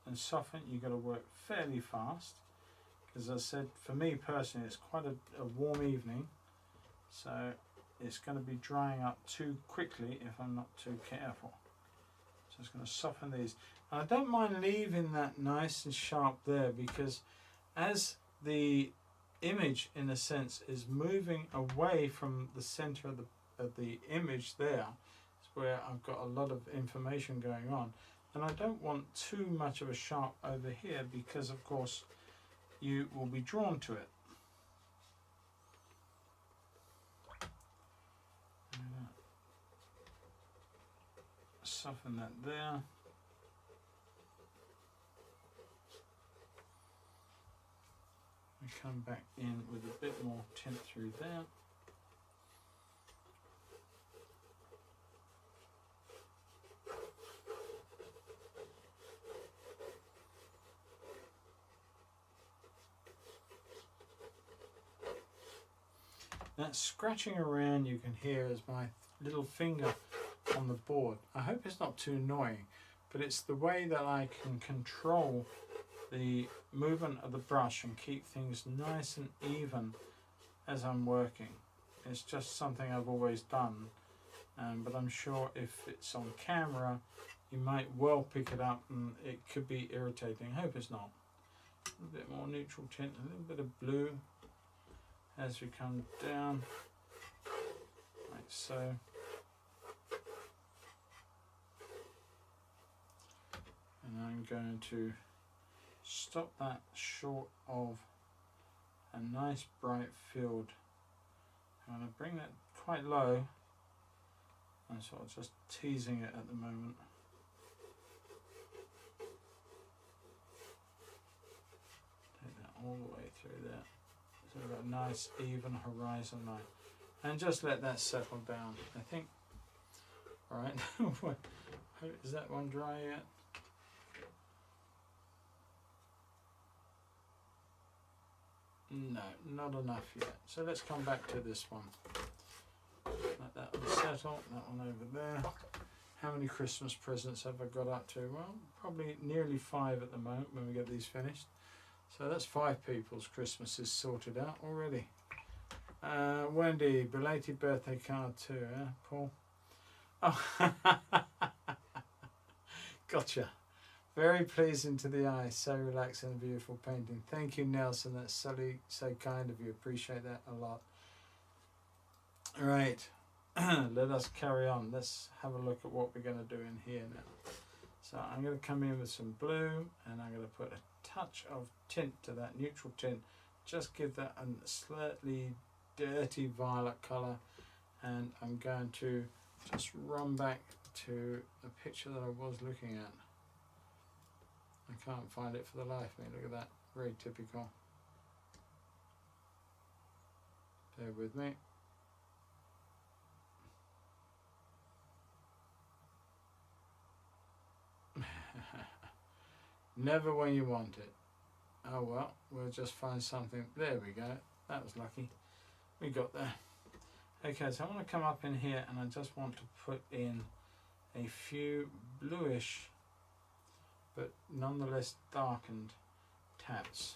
and soften, you've got to work fairly fast. As I said, for me personally, it's quite a warm evening, so it's going to be drying up too quickly if I'm not too careful. So I'm just going to soften these. And I don't mind leaving that nice and sharp there, because as the image, in a sense, is moving away from the center of the image there, is where I've got a lot of information going on. And I don't want too much of a sharp over here, because of course you will be drawn to it. Soften that there. We come back in with a bit more tint through there. That scratching around you can hear as my little finger on the board. I hope it's not too annoying, but it's the way that I can control the movement of the brush and keep things nice and even as I'm working. It's just something I've always done, but I'm sure if it's on camera you might well pick it up and it could be irritating. I hope it's not. A bit more neutral tint, a little bit of blue as we come down like so. And I'm going to stop that short of a nice bright field. I'm going to bring that quite low. I'm sort of just teasing it at the moment. Take that all the way through there. So we've got a nice even horizon line. And just let that settle down, I think. Alright, is that one dry yet? No, not enough yet. So let's come back to this one. Let that one settle, that one over there. How many Christmas presents have I got up to? Well, probably nearly 5 at the moment when we get these finished. So that's 5 people's Christmas is sorted out already. Wendy, belated birthday card too, Paul? Oh, gotcha. Very pleasing to the eye, so relaxing and beautiful painting. Thank you, Nelson. That's so kind of you. Appreciate that a lot. Right, let us carry on. Let's have a look at what we're going to do in here now. So I'm going to come in with some blue, and I'm going to put a touch of tint to that neutral tint. Just give that a slightly dirty violet colour, and I'm going to just run back to a picture that I was looking at. I can't find it for the life of me. Look at that, very typical. Bear with me. Never when you want it. Oh well, we'll just find something. There we go. That was lucky. We got there. Okay, so I want to come up in here and I just want to put in a few bluish but nonetheless darkened taps.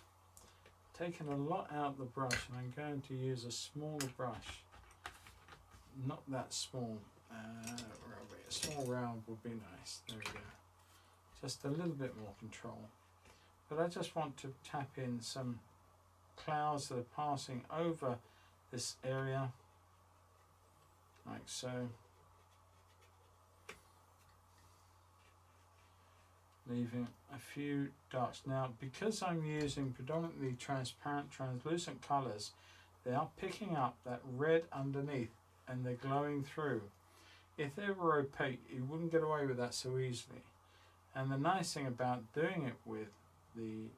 Taking a lot out of the brush, and I'm going to use a smaller brush. Not that small. A small round would be nice. There we go. Just a little bit more control. But I just want to tap in some clouds that are passing over this area, like so. Leaving a few darks. Now, because I'm using predominantly transparent, translucent colours, they are picking up that red underneath and they're glowing through. If they were opaque, you wouldn't get away with that so easily. And the nice thing about doing it with the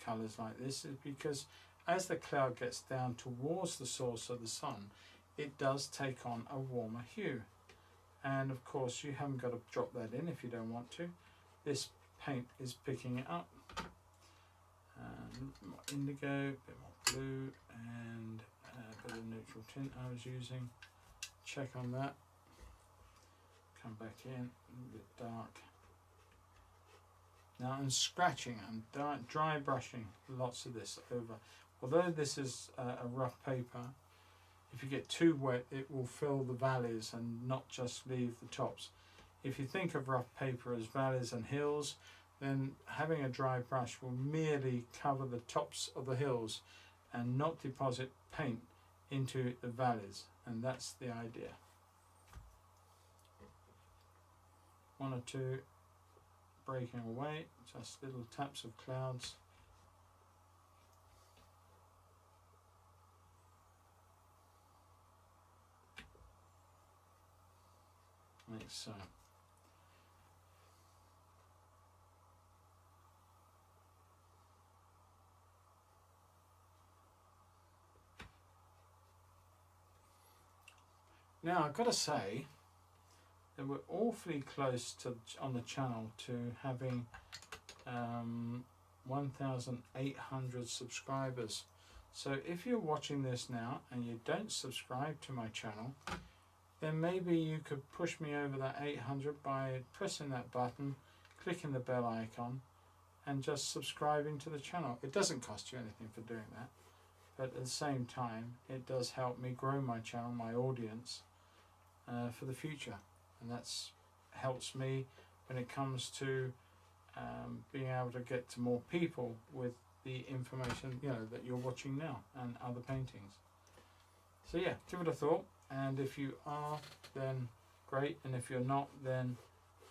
colours like this is because as the cloud gets down towards the source of the sun, it does take on a warmer hue. And of course, you haven't got to drop that in if you don't want to. This paint is picking it up. A little bit more indigo, a bit more blue, and a bit of neutral tint I was using. Check on that. Come back in, a little bit dark. Now I'm scratching and dry brushing lots of this over. Although this is a rough paper, if you get too wet it will fill the valleys and not just leave the tops. If you think of rough paper as valleys and hills, then having a dry brush will merely cover the tops of the hills and not deposit paint into the valleys, and that's the idea. 1 or 2 breaking away, just little taps of clouds. Like so. Now I've got to say that we're awfully close to on the channel to having 1,800 subscribers. So if you're watching this now and you don't subscribe to my channel, then maybe you could push me over that 800 by pressing that button, clicking the bell icon, and just subscribing to the channel. It doesn't cost you anything for doing that, but at the same time it does help me grow my channel, my audience, for the future, and that's helps me when it comes to being able to get to more people with the information that you're watching now and other paintings. So yeah, give it a thought, and if you are, then great, and if you're not, then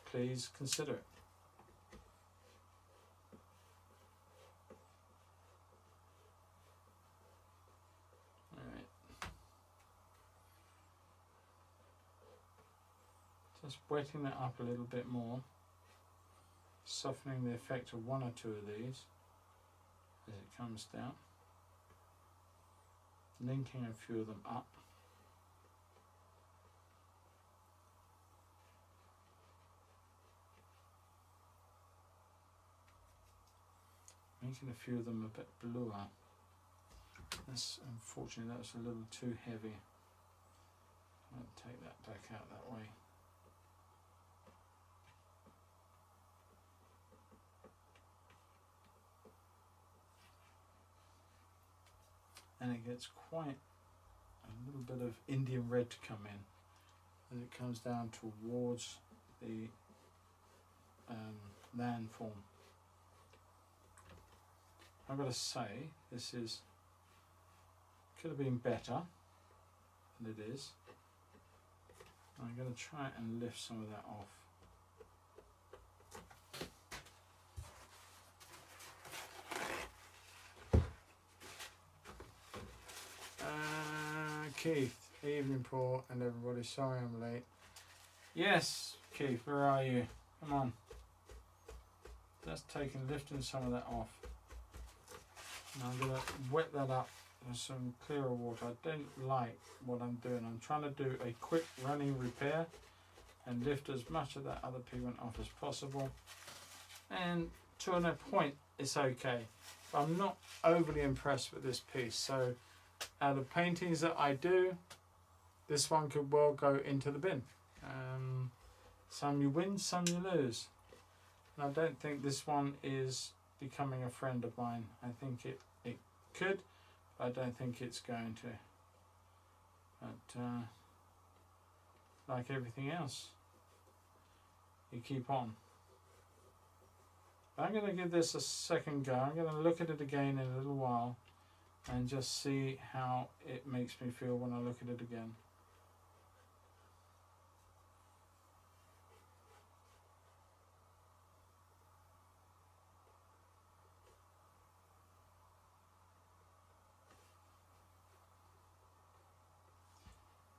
please consider it. Just wetting that up a little bit more, softening the effect of 1 or 2 of these as it comes down. linking a few of them up. Making a few of them a bit bluer. That's unfortunately that was a little too heavy. I'll take that back out that way. And it gets quite a little bit of Indian red to come in as it comes down towards the landform. I've got to say, this is could have been better than it is. I'm going to try and lift some of that off. Keith, evening Paul and everybody, sorry I'm late. Yes, Keith, where are you? Come on. That's lifting some of that off. Now I'm going to wet that up with some clearer water. I don't like what I'm doing. I'm trying to do a quick running repair and lift as much of that other pigment off as possible. And to a point, it's okay. But I'm not overly impressed with this piece. So out of paintings that I do, this one could well go into the bin. Some you win, some you lose. And I don't think this one is becoming a friend of mine. I think it could, but I don't think it's going to. But like everything else, you keep on. I'm going to give this a second go. I'm going to look at it again in a little while and just see how it makes me feel when I look at it again.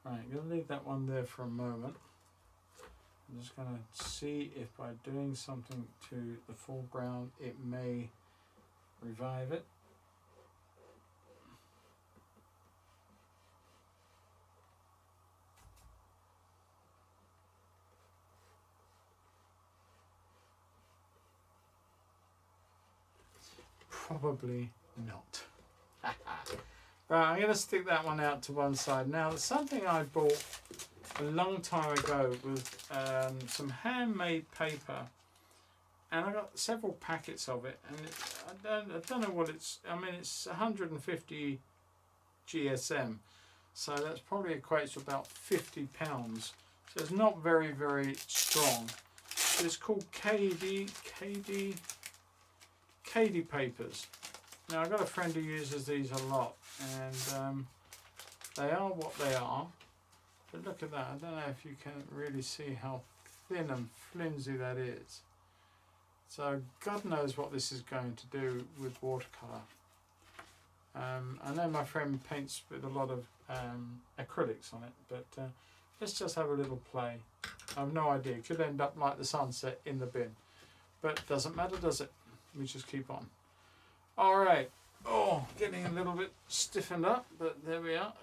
Right, I'm going to leave that one there for a moment. I'm just going to see if by doing something to the foreground it may revive it. Probably not. Right, I'm going to stick that one out to one side. Now, something I bought a long time ago was some handmade paper, and I got several packets of it, and I don't know what it's. I mean, it's 150 GSM, so that's probably equates to about £50. So it's not very, very strong. It's called KD papers. Now, I've got a friend who uses these a lot, and they are what they are. But look at that. I don't know if you can really see how thin and flimsy that is. So God knows what this is going to do with watercolour. I know my friend paints with a lot of acrylics on it, but let's just have a little play. I have no idea. It could end up like the sunset in the bin. But doesn't matter, does it? We just keep on. All right. Oh, getting a little bit stiffened up, but there we are.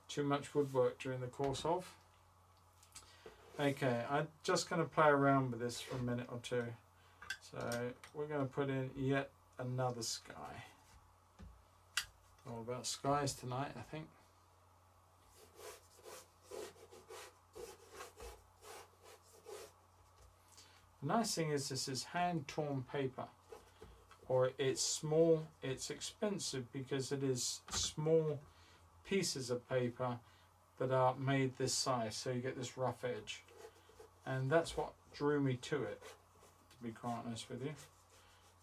Too much woodwork during the course of. Okay, I'm just going to play around with this for a minute or two. So we're going to put in yet another sky. All about skies tonight, I think. The nice thing is this is hand-torn paper, or it's small. It's expensive because it is small pieces of paper that are made this size, so you get this rough edge, and that's what drew me to it, to be quite honest with you.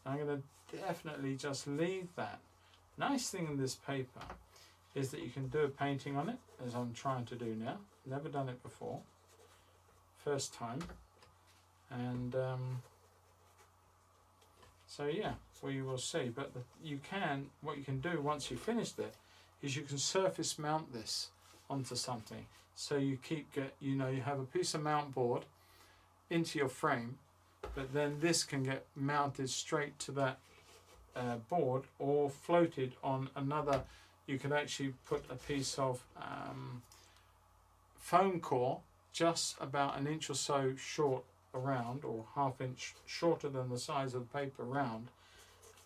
I'm going to definitely just leave that. Nice thing in this paper is that you can do a painting on it, as I'm trying to do now. Never done it before, first time. And so yeah, we will see. But what you can do once you've finished it is you can surface mount this onto something. So you you have a piece of mount board into your frame, but then this can get mounted straight to that board or floated on another. You could actually put a piece of foam core just about an inch or so short around, or half inch shorter than the size of the paper round.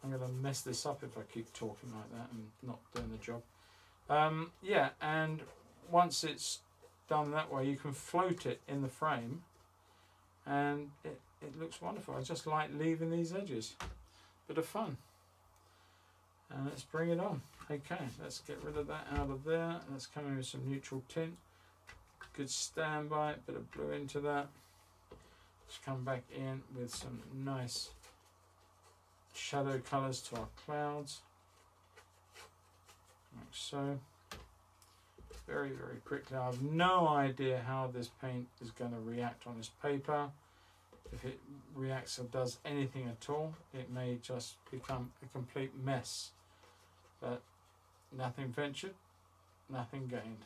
I'm going to mess this up if I keep talking like that and not doing the job. Yeah, and once it's done that way, you can float it in the frame, and it looks wonderful. I just like leaving these edges. Bit of fun. And let's bring it on. Okay, let's get rid of that out of there. Let's come in with some neutral tint. Good standby, bit of blue into that. Let's come back in with some nice shadow colours to our clouds. Like so. Very, very quickly. I have no idea how this paint is going to react on this paper. If it reacts or does anything at all, it may just become a complete mess. But nothing ventured, nothing gained.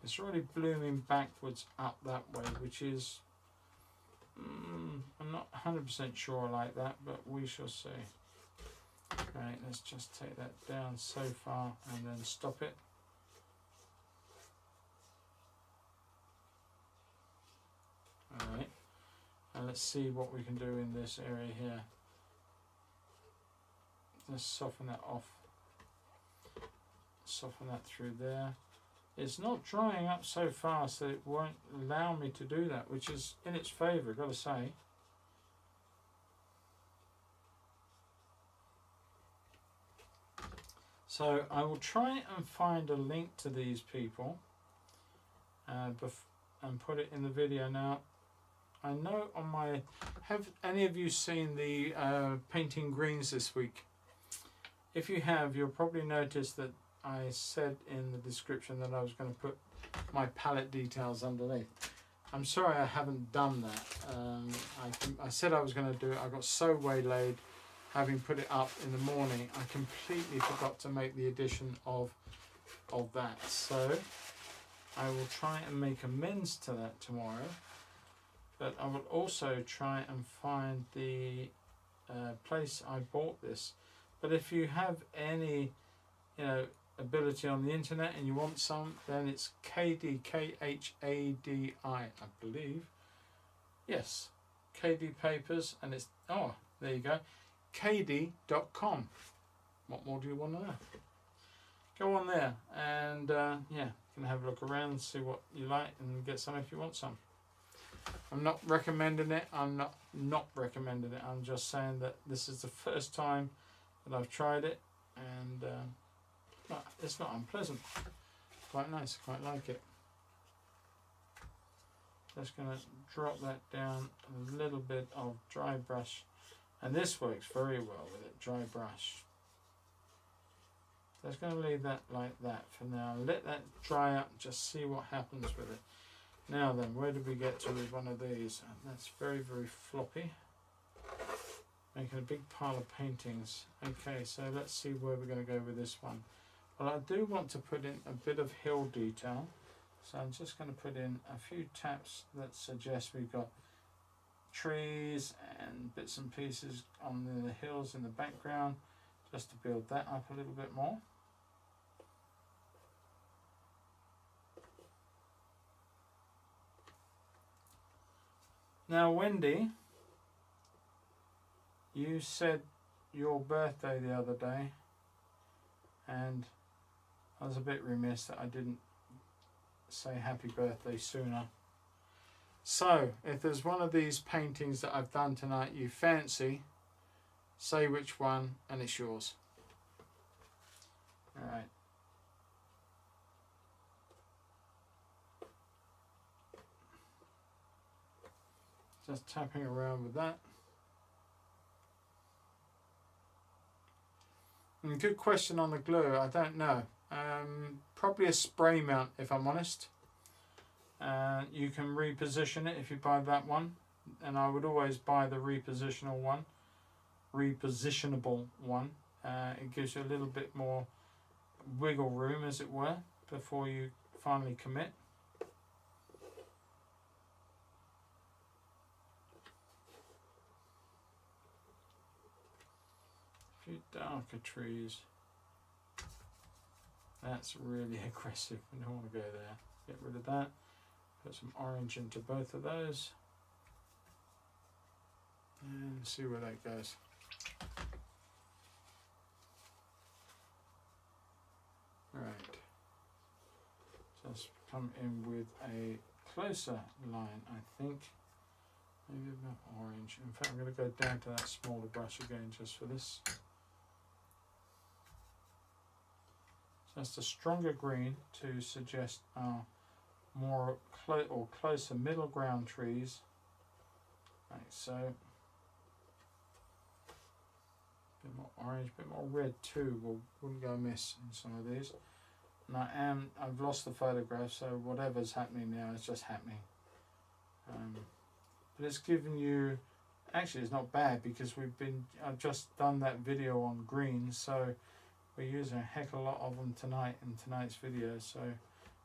It's already blooming backwards up that way, which is, I'm not 100% sure I like that, but we shall see. Right, let's just take that down so far and then stop it. Alright, and let's see what we can do in this area here. Just soften that off. Soften that through there. It's not drying up so fast that it won't allow me to do that, which is in its favour, I've got to say. So I will try and find a link to these people and put it in the video. Now, I know on my... Have any of you seen the painting greens this week? If you have, you'll probably notice that I said in the description that I was going to put my palette details underneath. I'm sorry I haven't done that. I said I was going to do it. I got so waylaid having put it up in the morning, I completely forgot to make the addition of that. So I will try and make amends to that tomorrow. But I will also try and find the place I bought this. But if you have any, ability on the internet and you want some, then it's KD, KHADI, I believe. Yes, KD Papers, and it's, oh, there you go, KD.com. What more do you want to know? Go on there and yeah, you can have a look around and see what you like and get some if you want some. I'm not recommending it. I'm not recommending it. I'm just saying that this is the first time that I've tried it, and it's not unpleasant. Quite nice. Quite like it. Just going to drop that down a little bit of dry brush, and this works very well with it. Dry brush. Just going to leave that like that for now. Let that dry up. Just see what happens with it. Now then, where did we get to with one of these? That's very, very floppy. Making a big pile of paintings. Okay, so let's see where we're going to go with this one. Well, I do want to put in a bit of hill detail. So I'm just going to put in a few taps that suggest we've got trees and bits and pieces on the hills in the background, just to build that up a little bit more. Now, Wendy, you said your birthday the other day, and I was a bit remiss that I didn't say happy birthday sooner. So, if there's one of these paintings that I've done tonight you fancy, say which one and it's yours. Alright. Just tapping around with that. And good question on the glue, I don't know. Probably a spray mount if I'm honest. You can reposition it if you buy that one. And I would always buy the repositionable one. It gives you a little bit more wiggle room, as it were, before you finally commit. darker trees. That's really aggressive. We don't want to go there. Get rid of that. Put some orange into both of those. And see where that goes. Right. Just come in with a closer line, I think. Maybe a bit orange. In fact, I'm going to go down to that smaller brush again just for this. Just a stronger green to suggest more closer middle ground trees. Right, so a bit more orange, a bit more red too. Wouldn't go amiss in some of these. And I've lost the photograph, so whatever's happening now is just happening. But it's given you, actually it's not bad because I've just done that video on green, so we're using a heck of a lot of them tonight in tonight's video, so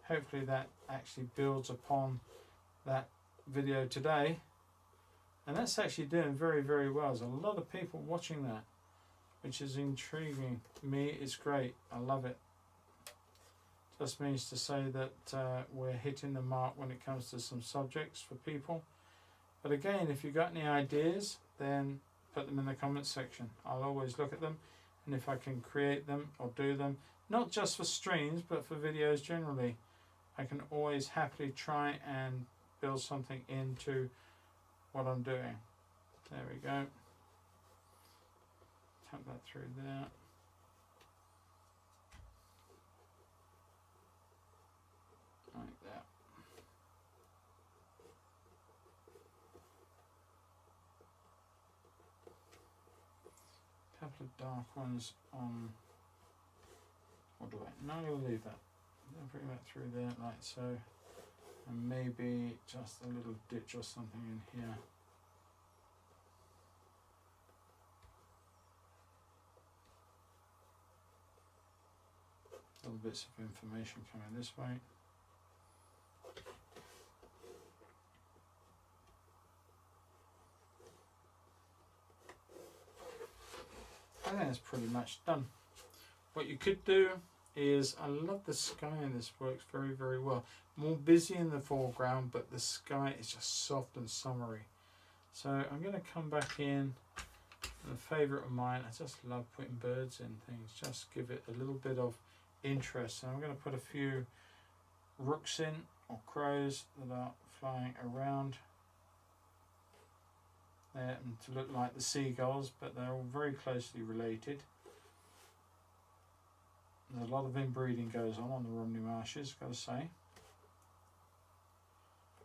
hopefully that actually builds upon that video today. And that's actually doing very, very well. There's a lot of people watching that, which is intriguing. Me, it's great. I love it. Just means to say that we're hitting the mark when it comes to some subjects for people. But again, if you've got any ideas, then put them in the comments section. I'll always look at them, and if I can create them or do them, not just for streams, but for videos generally, I can always happily try and build something into what I'm doing. There we go. Tap that through there. Like that. A couple of dark ones on, or do I? No, I'll leave that. I'll bring that through there like so. And maybe just a little ditch or something in here. Little bits of information coming this way. I think that's pretty much done. What you could do is, I love the sky and this works very, very well. More busy in the foreground, but the sky is just soft and summery. So I'm going to come back in. A favourite of mine, I just love putting birds in things, just give it a little bit of interest. So I'm going to put a few rooks in, or crows that are flying around there, and to look like the seagulls, but they're all very closely related. There's a lot of inbreeding goes on the Romney Marshes, got to say.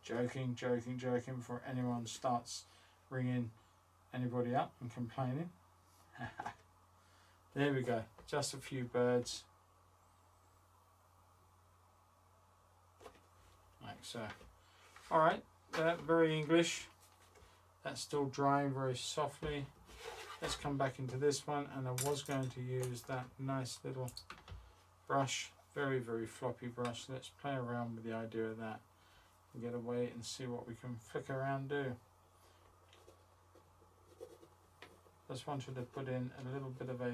Joking before anyone starts ringing anybody up and complaining. There we go, just a few birds. Like so. Alright, very English. That's still drying very softly. Let's come back into this one, and I was going to use that nice little brush, very, very floppy brush. Let's play around with the idea of that and get away and see what we can flick around do. Just wanted to put in a little bit of a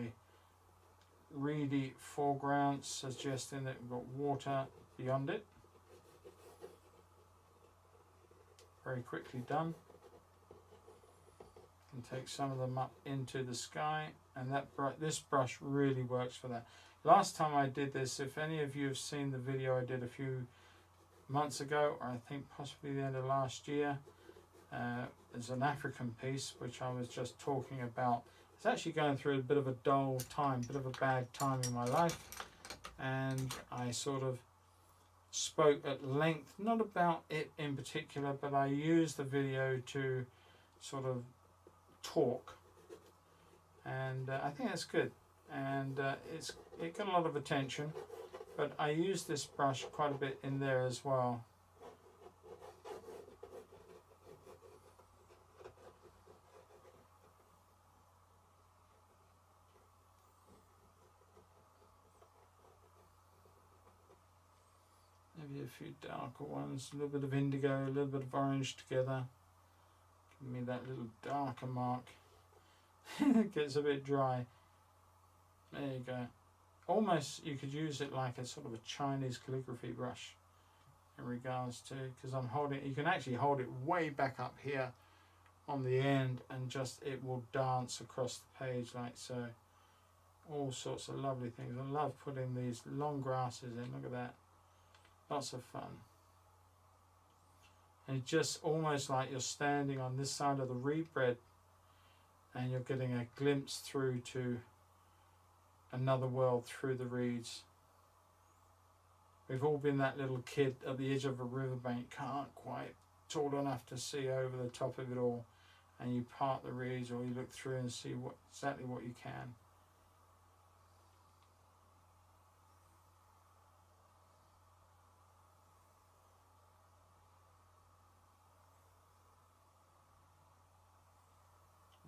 reedy foreground, suggesting that we've got water beyond it. Very quickly done. And take some of them up into the sky, and this brush really works for that. Last time I did this, if any of you have seen the video I did a few months ago, or I think possibly the end of last year, there's an African piece which I was just talking about. It's actually going through a bit of a dull time, bit of a bad time in my life, and I sort of spoke at length, not about it in particular, but I used the video to sort of talk, and I think that's good, and it got a lot of attention, but I used this brush quite a bit in there as well. Maybe a few darker ones, a little bit of indigo, a little bit of orange together. Give me that little darker mark. It gets a bit dry. There you go. Almost you could use it like a sort of a Chinese calligraphy brush in regards to, because I'm holding, you can actually hold it way back up here on the end and just it will dance across the page like so. All sorts of lovely things. I love putting these long grasses in. Look at that. Lots of fun. And it's just almost like you're standing on this side of the reed bed and you're getting a glimpse through to another world through the reeds. We've all been that little kid at the edge of a riverbank, can't quite tall enough to see over the top of it all, and you part the reeds or you look through and see exactly what you can.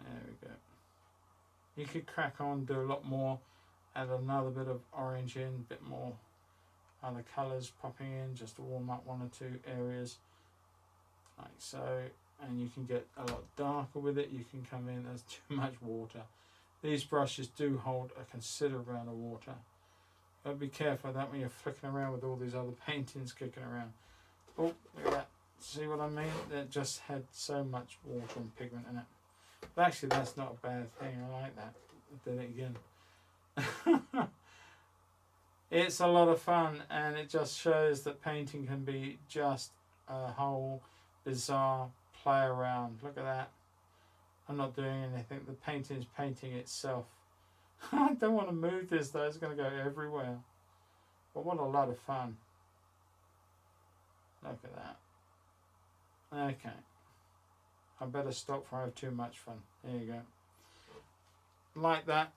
There we go. You could crack on, do a lot more, add another bit of orange in, a bit more other colours popping in just to warm up one or two areas like so, and you can get a lot darker with it. You can come in, there's too much water. These brushes do hold a considerable amount of water, but be careful of that when you're flicking around with all these other paintings kicking around. Oh, look at that. See what I mean? That just had so much water and pigment in it. But actually that's not a bad thing, I like that. I did it again. It's a lot of fun, and it just shows that painting can be just a whole bizarre play around. Look at that. I'm not doing anything. The painting is painting itself. I don't want to move this though. It's going to go everywhere. But what a lot of fun. Look at that. Okay. I better stop before I have too much fun. There you go. Like that.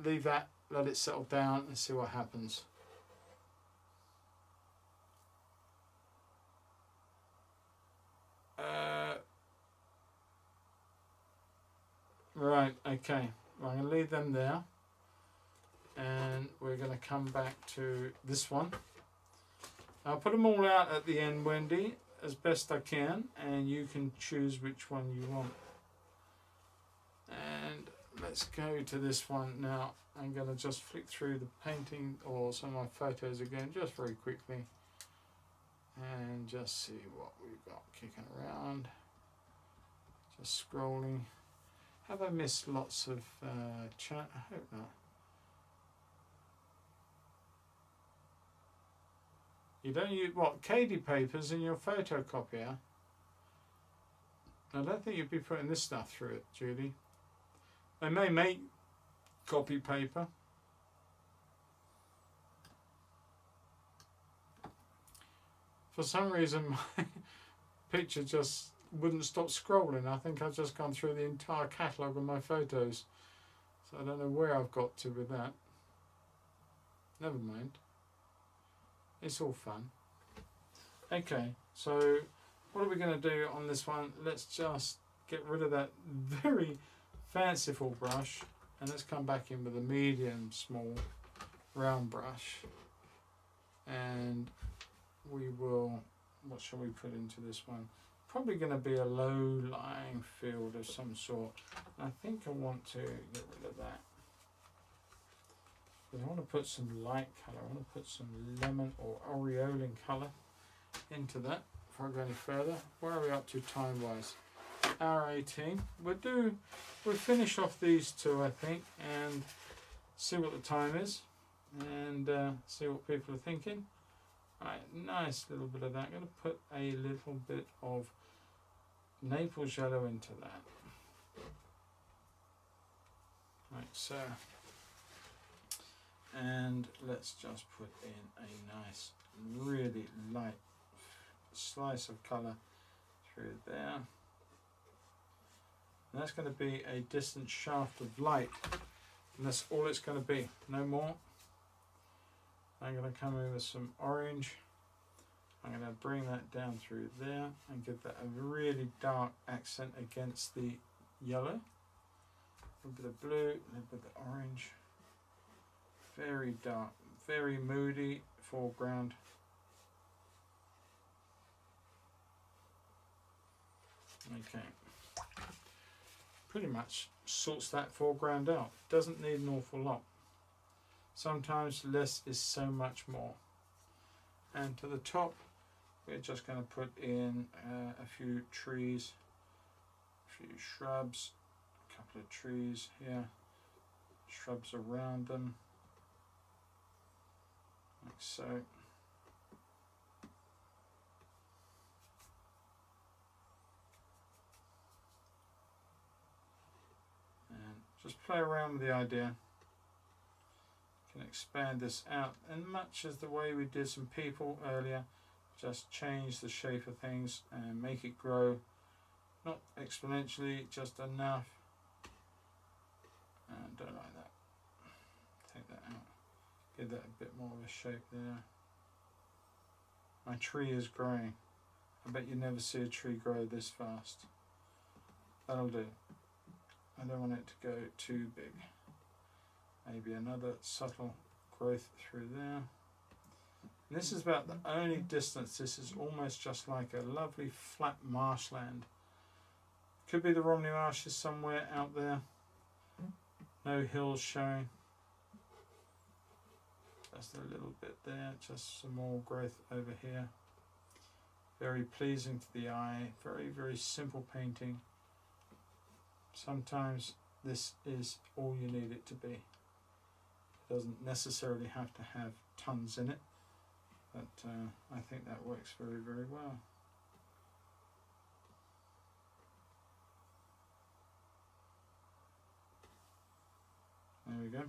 Leave that. Let it settle down and see what happens. Right, okay. Well, I'm going to leave them there. And we're going to come back to this one. I'll put them all out at the end, Wendy, as best I can. And you can choose which one you want. And let's go to this one now. I'm going to just flick through the painting or some of my photos again, just very quickly, and just see what we've got kicking around. Just scrolling. Have I missed lots of chat? I hope not. You don't use, what, KD papers in your photocopier? I don't think you'd be putting this stuff through it, Judy. They may make copy paper. For some reason my picture just wouldn't stop scrolling. I think I've just gone through the entire catalogue of my photos. So I don't know where I've got to with that. Never mind. It's all fun. Okay, so what are we going to do on this one? Let's just get rid of that very fanciful brush. And let's come back in with a medium, small, round brush. And we will, what shall we put into this one? Probably going to be a low-lying field of some sort. And I think I want to get rid of that. But I want to put some light colour. I want to put some lemon or aureolin colour into that before I go any further. Where are we up to time-wise? Hour 18. We'll finish off these two, I think, and see what the time is, and see what people are thinking. Right, nice little bit of that. I'm going to put a little bit of Naples yellow into that. Right, so, and let's just put in a nice, really light slice of colour through there. And that's going to be a distant shaft of light, and that's all it's going to be, no more. I'm going to come in with some orange. I'm going to bring that down through there and give that a really dark accent against the yellow. A little bit of blue, a little bit of orange. Very dark, very moody foreground. Okay. Pretty much sorts that foreground out. Doesn't need an awful lot. Sometimes less is so much more. And to the top, we're just going to put in a few trees, a few shrubs, a couple of trees here, shrubs around them, like so. And just play around with the idea. You can expand this out, and much as the way we did some people earlier, just change the shape of things and make it grow, not exponentially, just enough. And don't like that. Take that out. Give that a bit more of a shape there. My tree is growing. I bet you never see a tree grow this fast. That'll do. I don't want it to go too big. Maybe another subtle growth through there. And this is about the only distance. This is almost just like a lovely flat marshland. Could be the Romney Marshes somewhere out there. No hills showing. Just a little bit there, just some more growth over here. Very pleasing to the eye, very, very simple painting. Sometimes this is all you need it to be. It doesn't necessarily have to have tons in it, but I think that works very, very well. There we go.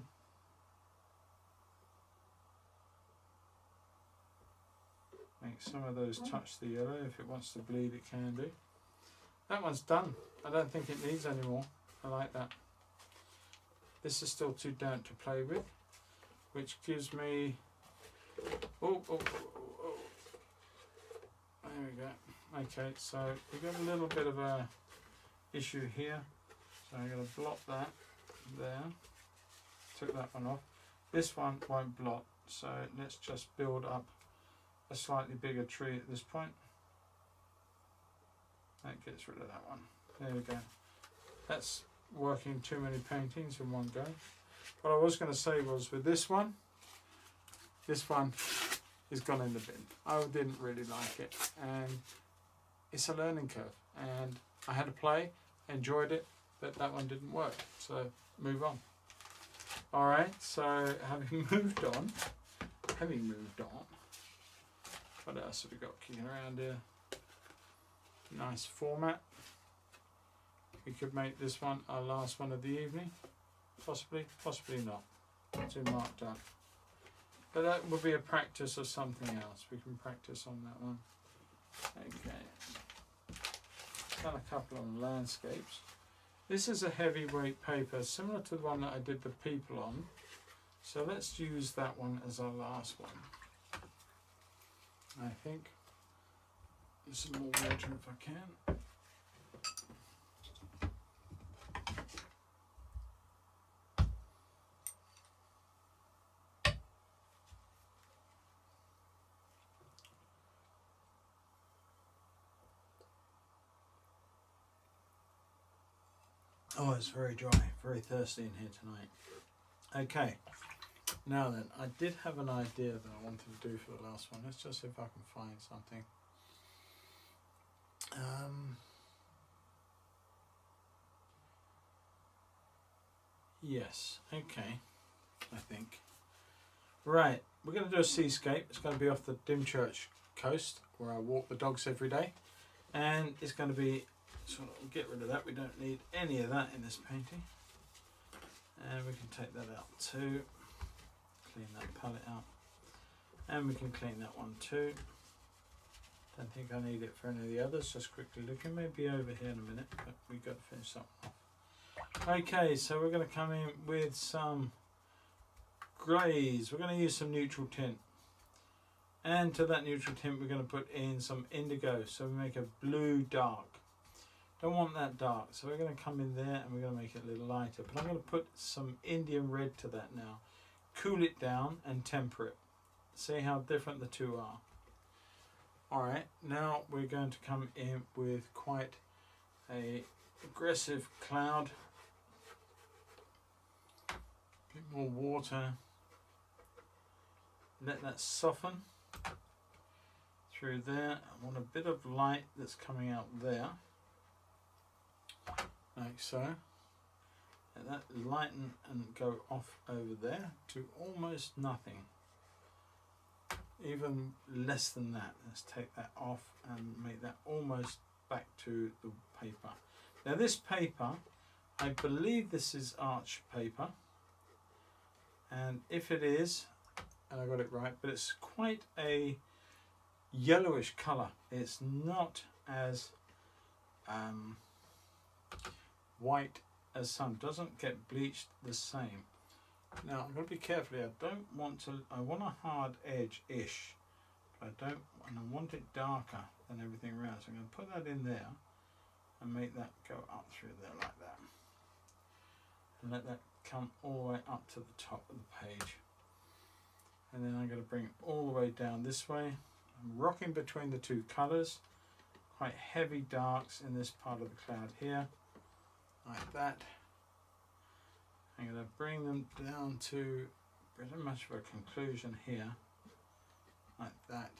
Make some of those touch the yellow. If it wants to bleed, it can do. That one's done. I don't think it needs any more. I like that. This is still too damp to play with, which gives me... Oh. There we go. Okay, so we've got a little bit of a issue here. So I'm going to blot that there. Took that one off. This one won't blot, so let's just build up a slightly bigger tree at this point. That gets rid of that one. There we go. That's working too many paintings in one go. What I was going to say was with this one is gone in the bin. I didn't really like it, and it's a learning curve, and I had to play, enjoyed it, but that one didn't work, so move on. Alright, so having moved on, what else have we got kicking around here? Nice format. We could make this one our last one of the evening. Possibly not. Too marked up. But that will be a practice of something else. We can practice on that one. Okay. Done a couple of landscapes. This is a heavyweight paper, similar to the one that I did the people on. So let's use that one as our last one. I think. Some more water if I can. Oh, it's very dry, very thirsty in here tonight. Okay, now then, I did have an idea that I wanted to do for the last one. Let's just see if I can find something. Yes, okay, I think. Right, we're going to do a seascape. It's going to be off the Dymchurch coast where I walk the dogs every day. And it's going to be, so we'll get rid of that. We don't need any of that in this painting. And we can take that out too. Clean that palette out. And we can clean that one too. Don't think I need it for any of the others. Just quickly looking, maybe over here in a minute, but we've got to finish that one off. Okay, so we're going to come in with some greys. We're going to use some neutral tint. And to that neutral tint, we're going to put in some indigo. So we make a blue dark. Don't want that dark, so we're going to come in there and we're going to make it a little lighter. But I'm going to put some Indian red to that now. Cool it down and temper it. See how different the two are. Alright, now we're going to come in with quite a aggressive cloud. A bit more water let that soften through there. I want a bit of light that's coming out there, like so. Let that lighten and go off over there to almost nothing, even less than that. Let's take that off and make that almost back to the paper. Now this paper, I believe this is arch paper, and if it is, and I got it right, but it's quite a yellowish colour. It's not as white as some, doesn't get bleached the same. Now I'm going to be careful here. I want a hard edge-ish, but I want it darker than everything around. So I'm going to put that in there and make that go up through there like that. And let that come all the way up to the top of the page. And then I'm going to bring it all the way down this way. I'm rocking between the two colours, quite heavy darks in this part of the cloud here, like that. I'm going to bring them down to pretty much of a conclusion here, like that.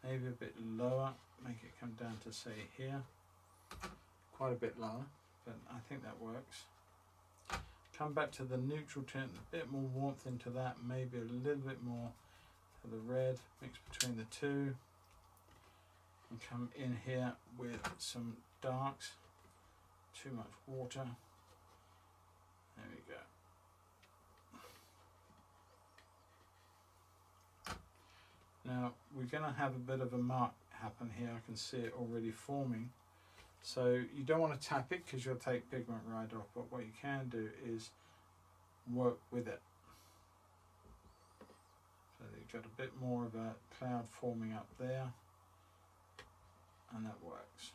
Maybe a bit lower, make it come down to say here, quite a bit lower, but I think that works. Come back to the neutral tint, a bit more warmth into that, maybe a little bit more for the red, mix between the two, and come in here with some darks, too much water, there we go. Now we're going to have a bit of a mark happen here, I can see it already forming. So you don't want to tap it because you'll take pigment right off, but what you can do is work with it. So you've got a bit more of a cloud forming up there, and that works.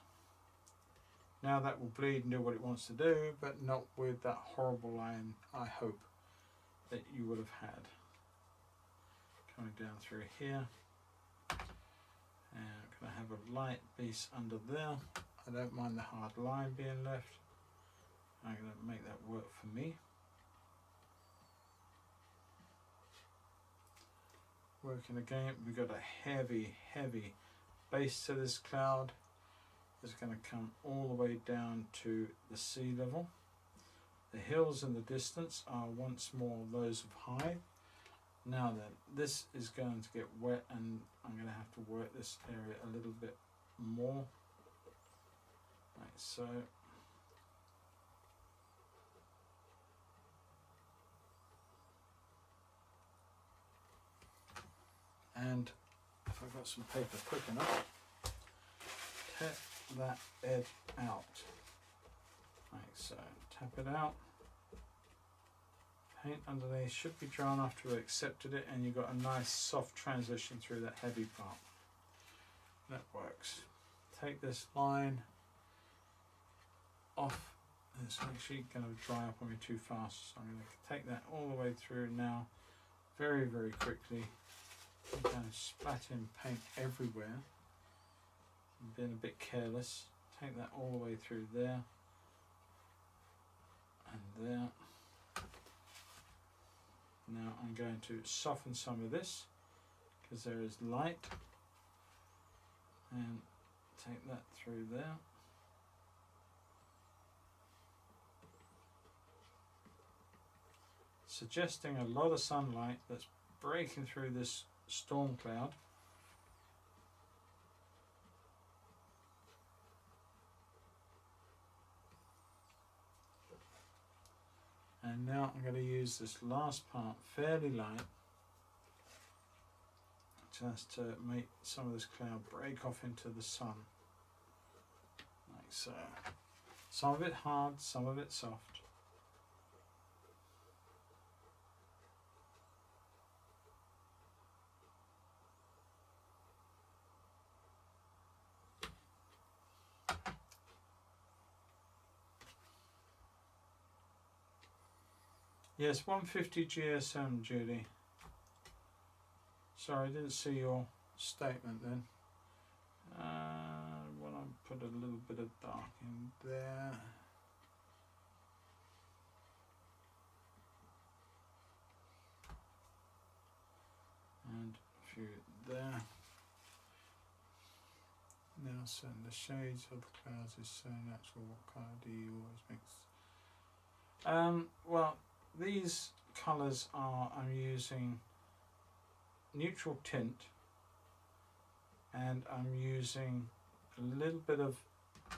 Now that will bleed and do what it wants to do, but not with that horrible line, I hope, that you would have had. Coming down through here, and I'm going to have a light piece under there. I don't mind the hard line being left. I'm going to make that work for me. Working again, we've got a heavy base to this cloud. It's going to come all the way down to the sea level. The hills in the distance are once more those of high. Now then, this is going to get wet, and I'm going to have to work this area a little bit more. Like so. And if I've got some paper quick enough, tap that bed out. Like so. Tap it out. Paint underneath should be dry enough to have accepted it, and you've got a nice soft transition through that heavy part. That works. Take this line off. It's actually going to dry up on me too fast, so I'm going to take that all the way through now, very quickly. I'm going to splat in paint everywhere. I'm being a bit careless. Take that all the way through there and there. Now I'm going to soften some of this because there is light, and take that through there. Suggesting a lot of sunlight that's breaking through this storm cloud. And now I'm going to use this last part fairly light, just to make some of this cloud break off into the sun, like so. Some of it hard, some of it soft. Yes, 150 GSM, Judy. Sorry, I didn't see your statement then. Want to put a little bit of dark in there. few there. Now setting the shades of the clouds is so natural. What colour do you always mix? Well, these colours are, I'm using neutral tint, and I'm using a little bit of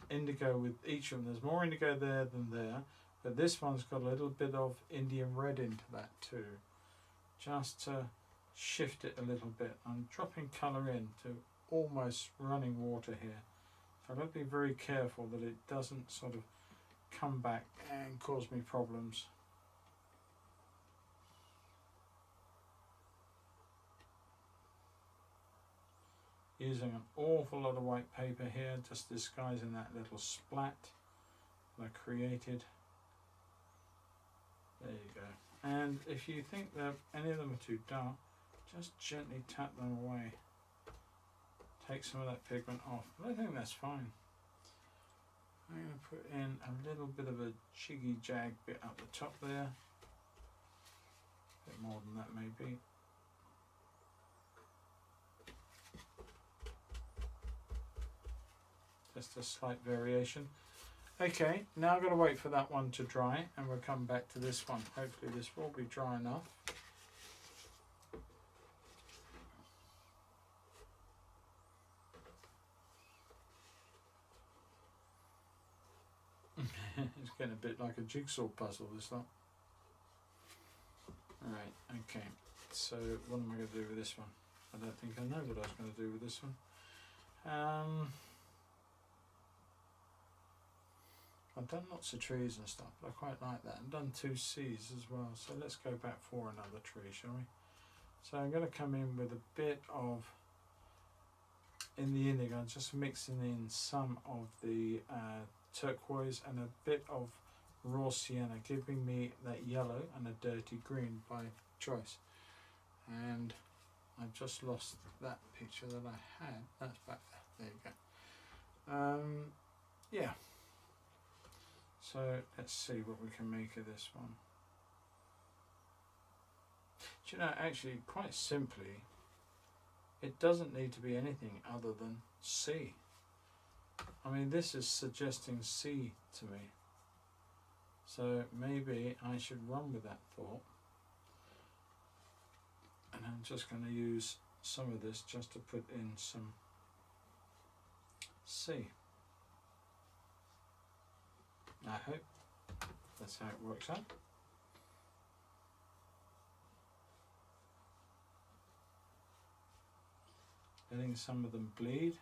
indigo with each of them. There's more indigo there than there, but this one's got a little bit of Indian red into that too, just to shift it a little bit. I'm dropping colour into almost running water here, so I've got to be very careful that it doesn't sort of come back and cause me problems. Using an awful lot of white paper here, just disguising that little splat that I created. There you go. And if you think that any of them are too dark, just gently tap them away. Take some of that pigment off. But I think that's fine. I'm going to put in a little bit of a jiggy jag bit up the top there. A bit more than that maybe. Just a slight variation. Okay, now I've got to wait for that one to dry, and we'll come back to this one. Hopefully this will be dry enough. It's getting a bit like a jigsaw puzzle, this lot. Alright, okay. So what am I going to do with this one? I don't think I know what I was going to do with this one. I've done lots of trees and stuff, but I quite like that. I've done 2 seas as well, so let's go back for another tree, shall we? So I'm going to come in with a bit of, in the indigo, just mixing in some of the turquoise and a bit of raw sienna, giving me that yellow and a dirty green by choice. And I've just lost that picture that I had. That's back there. There you go. Yeah. So let's see what we can make of this one. Do you know, actually, quite simply, it doesn't need to be anything other than sea. I mean, this is suggesting sea to me. So maybe I should run with that thought. And I'm just going to use some of this just to put in some sea. I hope that's how it works out. Letting some of them bleed.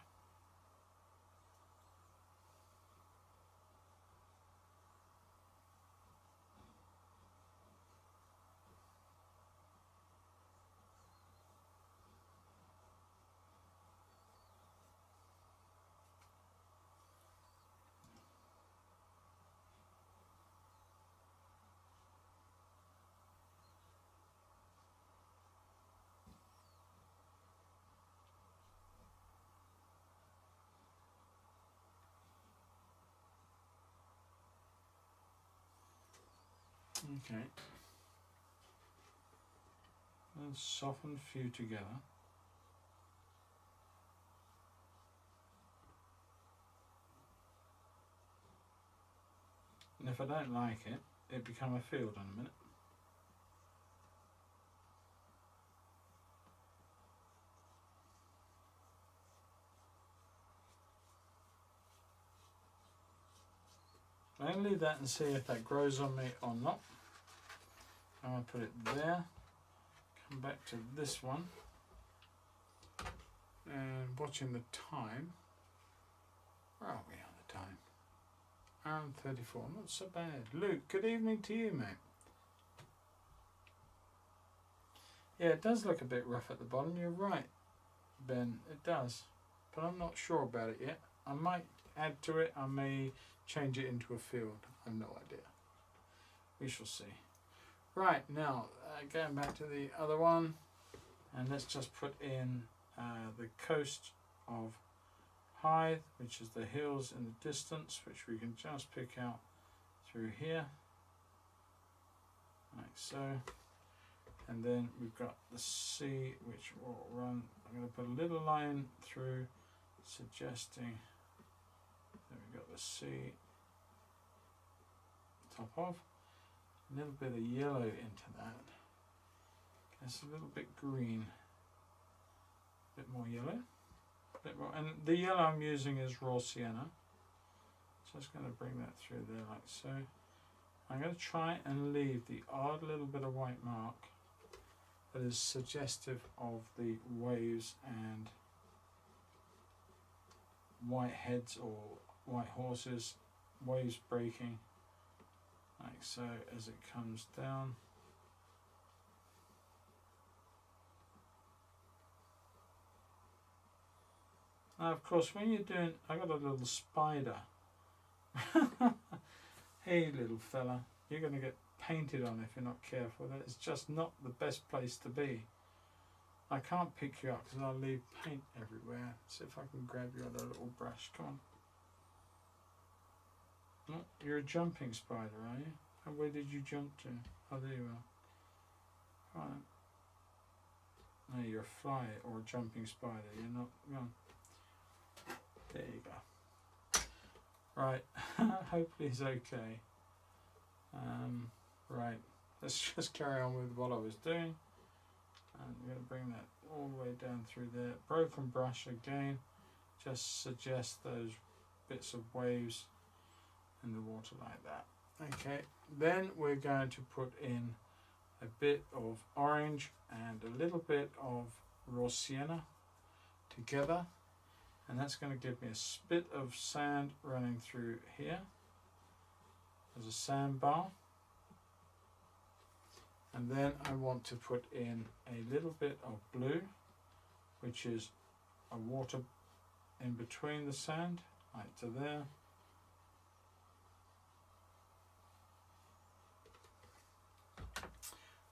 Okay, and soften a few together. And if I don't like it, it'll become a field in a minute. I'm going to leave that and see if that grows on me or not. I'm going to put it there. Come back to this one. And watching the time. Where are we on the time? Hour and 34, not so bad. Luke, good evening to you, mate. Yeah, it does look a bit rough at the bottom. You're right, Ben, it does. But I'm not sure about it yet. I might add to it. I may change it into a field. I have no idea. We shall see. Right, now going back to the other one, and let's just put in the coast of Hythe, which is the hills in the distance, which we can just pick out through here, like so. And then we've got the sea, which will run. I'm going to put a little line through, suggesting that we've got the sea top off. A little bit of yellow into that. It's a little bit green, a bit more yellow, a bit more. And the yellow I'm using is raw sienna. Just going to bring that through there like so. I'm going to try and leave the odd little bit of white mark that is suggestive of the waves and white heads or white horses, waves breaking, like so as it comes down. Now of course when you're doing, I got a little spider. Hey little fella, you're going to get painted on if you're not careful. That is just not the best place to be. I can't pick you up because I'll leave paint everywhere. See if I can grab you on a little brush. Come on. Oh, you're a jumping spider, are you? And where did you jump to? Oh, there you are. Right. No, you're a fly or a jumping spider. You're not. Well, there you go. Right. Hopefully it's okay. Right. Let's just carry on with what I was doing. And we're going to bring that all the way down through there. Broken brush again. Just suggest those bits of waves in the water like that. Okay, then we're going to put in a bit of orange and a little bit of raw sienna together, and that's going to give me a spit of sand running through here. There's a sandbar, and then I want to put in a little bit of blue, which is a water in between the sand, like to there.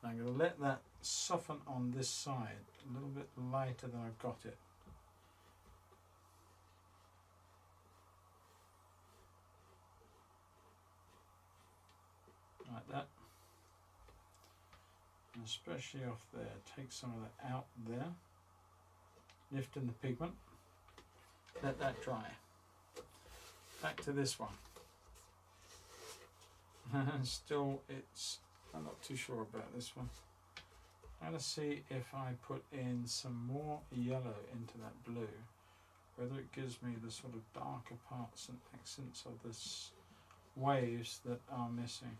I'm going to let that soften on this side, a little bit lighter than I've got it. Like that. And especially off there, take some of that out there. Lift in the pigment. Let that dry. Back to this one. Still, I'm not too sure about this one. I'm going to see if I put in some more yellow into that blue, whether it gives me the sort of darker parts and accents of this waves that are missing.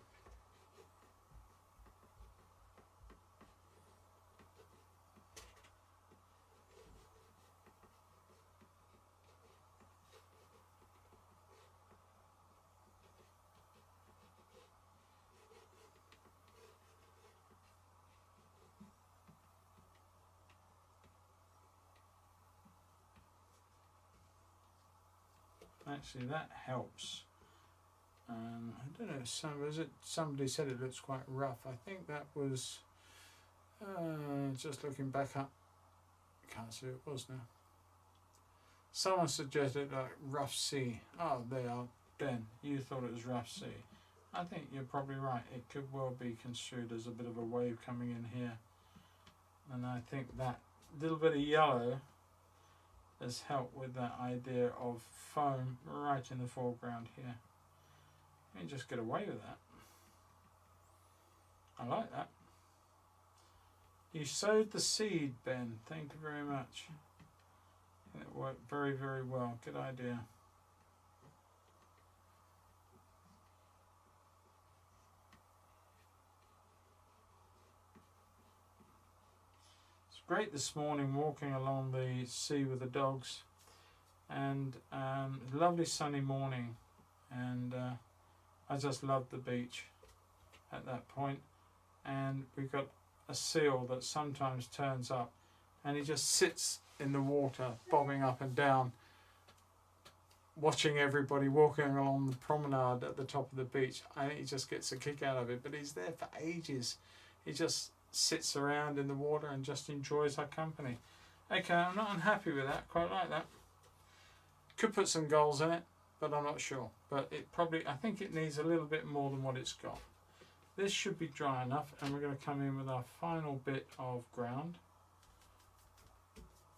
Actually, that helps. I don't know, somebody said it looks quite rough. I think that was, just looking back up, can't see who it was now. Someone suggested like rough sea. Oh, they are. Ben, you thought it was rough sea. I think you're probably right. It could well be construed as a bit of a wave coming in here. And I think that little bit of yellow has helped with that idea of foam right in the foreground here. You can just get away with that. I like that. You sowed the seed, Ben. Thank you very much. It worked very, very well. Good idea. Great this morning walking along the sea with the dogs, and lovely sunny morning, and I just loved the beach at that point. And we've got a seal that sometimes turns up and he just sits in the water bobbing up and down, watching everybody walking along the promenade at the top of the beach. I think he just gets a kick out of it, but he's there for ages. He just sits around in the water and just enjoys our company. Okay, I'm not unhappy with that. Quite like that. Could put some goals in it, but I'm not sure. But it probably, I think it needs a little bit more than what it's got. this should be dry enough, and we're going to come in with our final bit of ground.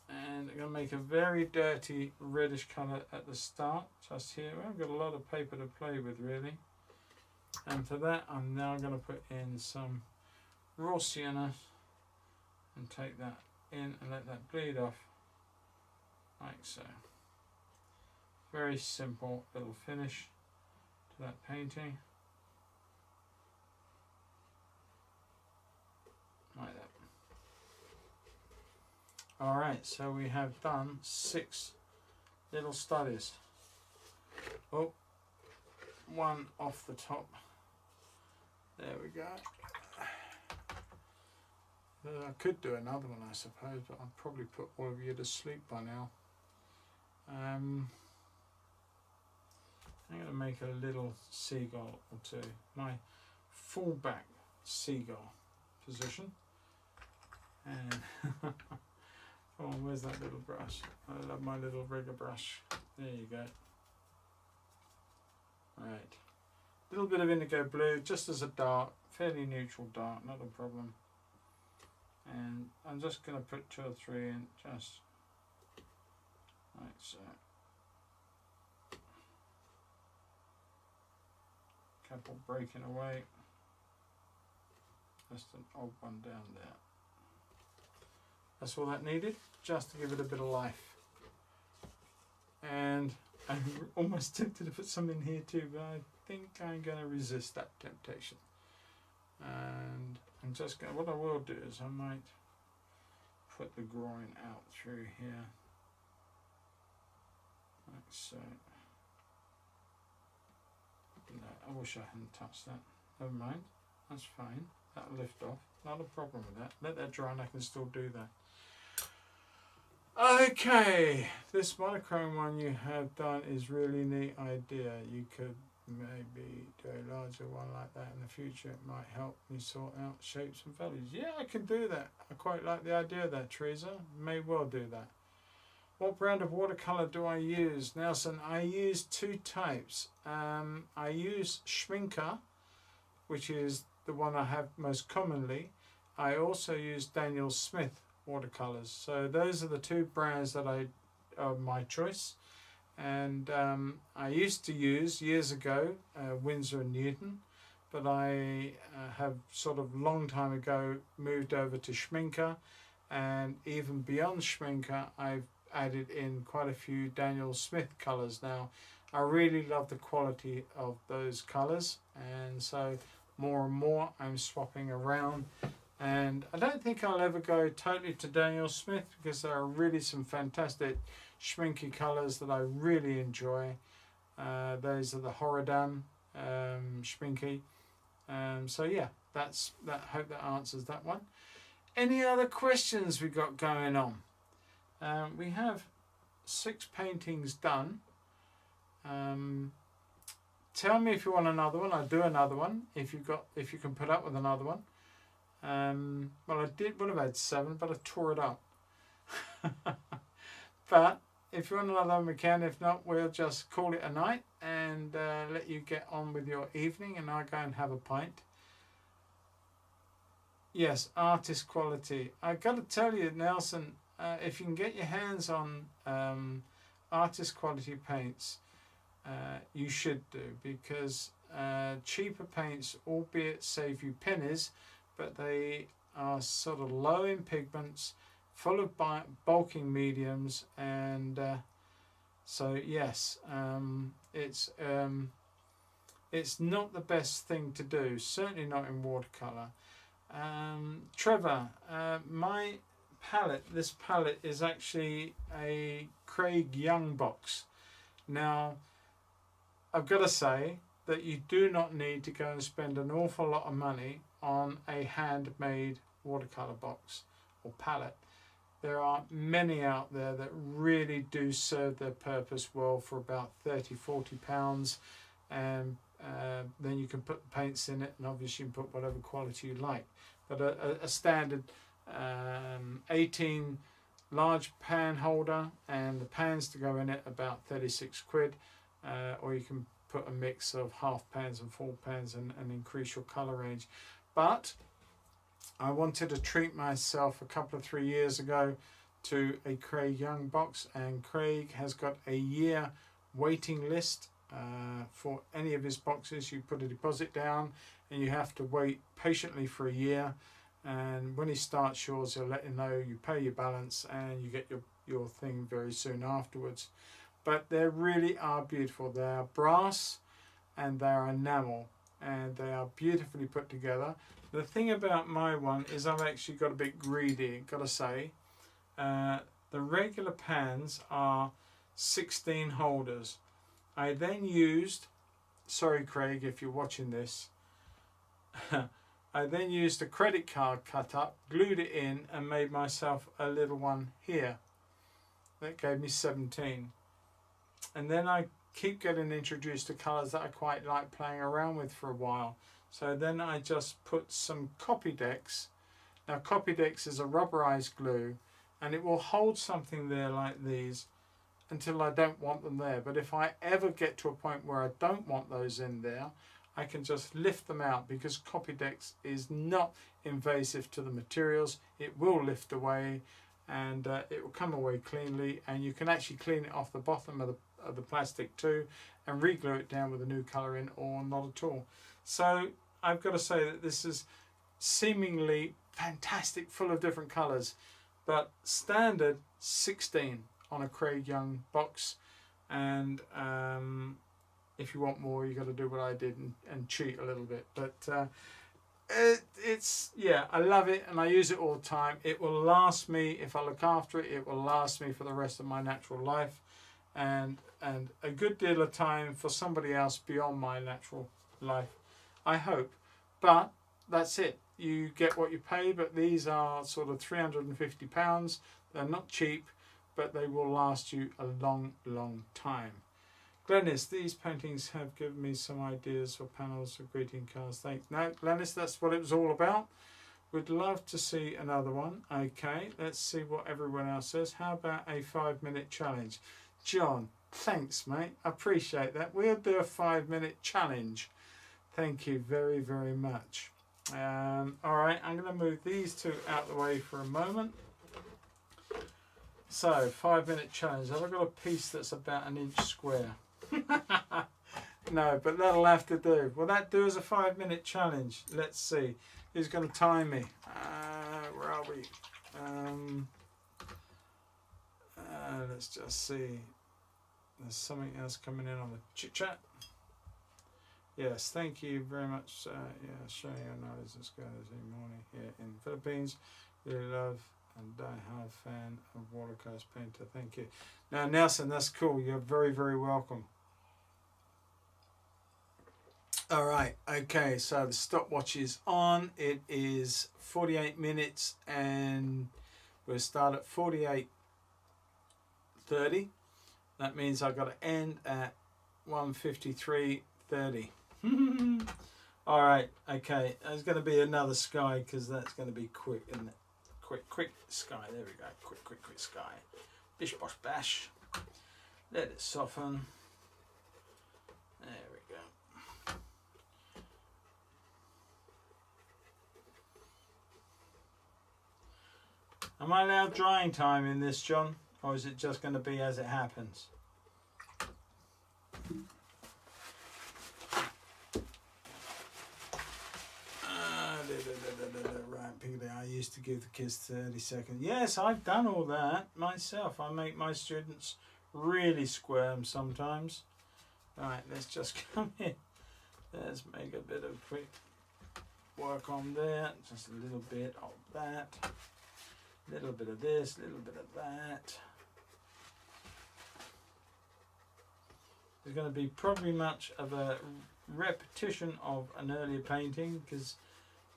And I'm going to make a very dirty reddish colour at the start, just here. I've got a lot of paper to play with, really. And for that, I'm now going to put in some raw sienna and take that in and let that bleed off, like so. Very simple little finish to that painting. Like that. Alright, so we have done 6 little studies. Oh, one off the top. There we go. I could do another one, I suppose, but I'll probably put all of you to sleep by now. I'm going to make a little seagull or two. My full-back seagull position. And oh, where's that little brush? I love my little rigger brush. There you go. Right. A little bit of indigo blue, just as a dark, fairly neutral dark, not a problem. And I'm just going to put 2 or 3 in, just like so. Couple breaking away. Just an odd one down there. That's all that needed, just to give it a bit of life. And I'm almost tempted to put some in here too, but I think I'm going to resist that temptation. And I'm just going to, what I will do is I might put the groin out through here, like so. No, I wish I hadn't touched that. Never mind, that's fine. That'll lift off. Not a problem with that. Let that dry and I can still do that. Okay, this monochrome one you have done is really neat idea. You could maybe do a larger one like that in the future. It might help me sort out shapes and values. Yeah, I can do that. I quite like the idea of that, Teresa. May well do that. What brand of watercolor do I use? Nelson, I use 2 types. I use Schminker, which is the one I have most commonly. I also use Daniel Smith watercolors. So those are the 2 brands that are my choice. And I used to use, years ago, Winsor and Newton, but I have sort of long time ago moved over to Schminker, and even beyond Schminker I've added in quite a few Daniel Smith colours now. I really love the quality of those colours, and so more and more I'm swapping around. And I don't think I'll ever go totally to Daniel Smith, because there are really some fantastic schminky colours that I really enjoy. Those are the Horadam schminky. So yeah, that's that. Hope that answers that one. Any other questions we got going on? We have 6 paintings done. Tell me if you want another one. I'll do another one if you can put up with another one. Well, I would have had 7, but I tore it up. But if you want another one, we can. If not, we'll just call it a night and let you get on with your evening, and I'll go and have a pint. Yes, artist quality. I've got to tell you, Nelson, if you can get your hands on artist quality paints, you should do, because cheaper paints, albeit save you pennies, but they are sort of low in pigments, full of bulking mediums, and so yes, it's not the best thing to do, certainly not in watercolor. Trevor, my palette, this palette is actually a Craig Young box. Now, I've got to say that you do not need to go and spend an awful lot of money on a handmade watercolor box or palette. There are many out there that really do serve their purpose well for about £30–40, and then you can put paints in it, and obviously you can put whatever quality you like. But a standard 18 large pan holder, and the pans to go in it, about 36 quid, or you can put a mix of half pans and full pans and increase your colour range. But I wanted to treat myself a couple of 3 years ago to a Craig Young box, and Craig has got a year waiting list for any of his boxes. You put a deposit down and you have to wait patiently for a year, and when he starts yours he'll let you know, you pay your balance and you get your thing very soon afterwards. But they really are beautiful. They are brass and they are enamel and they are beautifully put together. The thing about my one is I've actually got a bit greedy, gotta say. The regular pans are 16 holders. I then used, sorry Craig if you're watching this, I then used a credit card cut up, glued it in and made myself a little one here. That gave me 17. And then I keep getting introduced to colours that I quite like playing around with for a while. So then I just put some Copydex. Now Copydex is a rubberized glue and it will hold something there like these until I don't want them there. But if I ever get to a point where I don't want those in there, I can just lift them out, because Copydex is not invasive to the materials. It will lift away and it will come away cleanly, and you can actually clean it off the bottom of the plastic too and re-glue it down with a new colour in, or not at all. So I've got to say that this is seemingly fantastic, full of different colours, but standard 16 on a Craig Young box. And if you want more, you got to do what I did and cheat a little bit. But it's, yeah, I love it and I use it all the time. It will last me, if I look after it, it will last me for the rest of my natural life, and a good deal of time for somebody else beyond my natural life, I hope. But that's it. You get what you pay, but these are sort of £350. They're not cheap, but they will last you a long, long time. Glennis, these paintings have given me some ideas for panels for greeting cards. Thanks. No, Glennis, that's what it was all about. We'd love to see another one. Okay, let's see what everyone else says. How about a 5-minute challenge? John, thanks, mate. I appreciate that. We'll do a 5-minute challenge. Thank you very, very much. All right, I'm going to move these two out the way for a moment. So, 5-minute challenge. Have I got a piece that's about 1 inch square? No, but that'll have to do. Will that do as a 5-minute challenge? Let's see. Who's going to time me? Where are we? Let's just see. There's something else coming in on the chit chat. Yes, thank you very much. Yeah, showing your knowledge and skills in morning here in Philippines. Really love and die-hard fan of watercolor painter. Thank you. Now, Nelson, that's cool. You're very, very welcome. All right. Okay. So the stopwatch is on. It is 48 minutes, and we'll start at 48:30. That means I've got to end at 1:53:30. All right. Okay. There's going to be another sky because that's going to be quick, isn't it? Quick sky. There we go. Quick sky. Bish bosh bash. Let it soften. There we go. Am I allowed drying time in this, John? Or is it just going to be as it happens? I used to give the kids 30 seconds. Yes, I've done all that myself. I make my students really squirm sometimes. Right, let's just come in. Let's make a bit of quick work on there. Just a little bit of that. A little bit of this, a little bit of that. There's going to be probably much of a repetition of an earlier painting because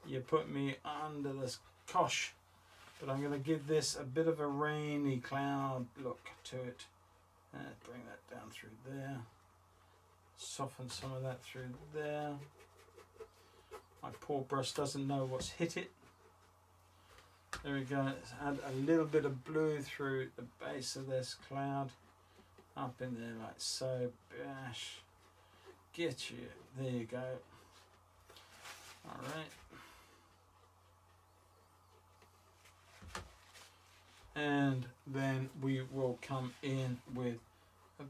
you put me under this cosh, but I'm going to give this a bit of a rainy cloud look to it. Bring that down through there. Soften some of that through there. My poor brush doesn't know what's hit it. There we go. Let's add a little bit of blue through the base of this cloud. Up in there like so. Bash. get you. There you go. All right. And then we will come in with a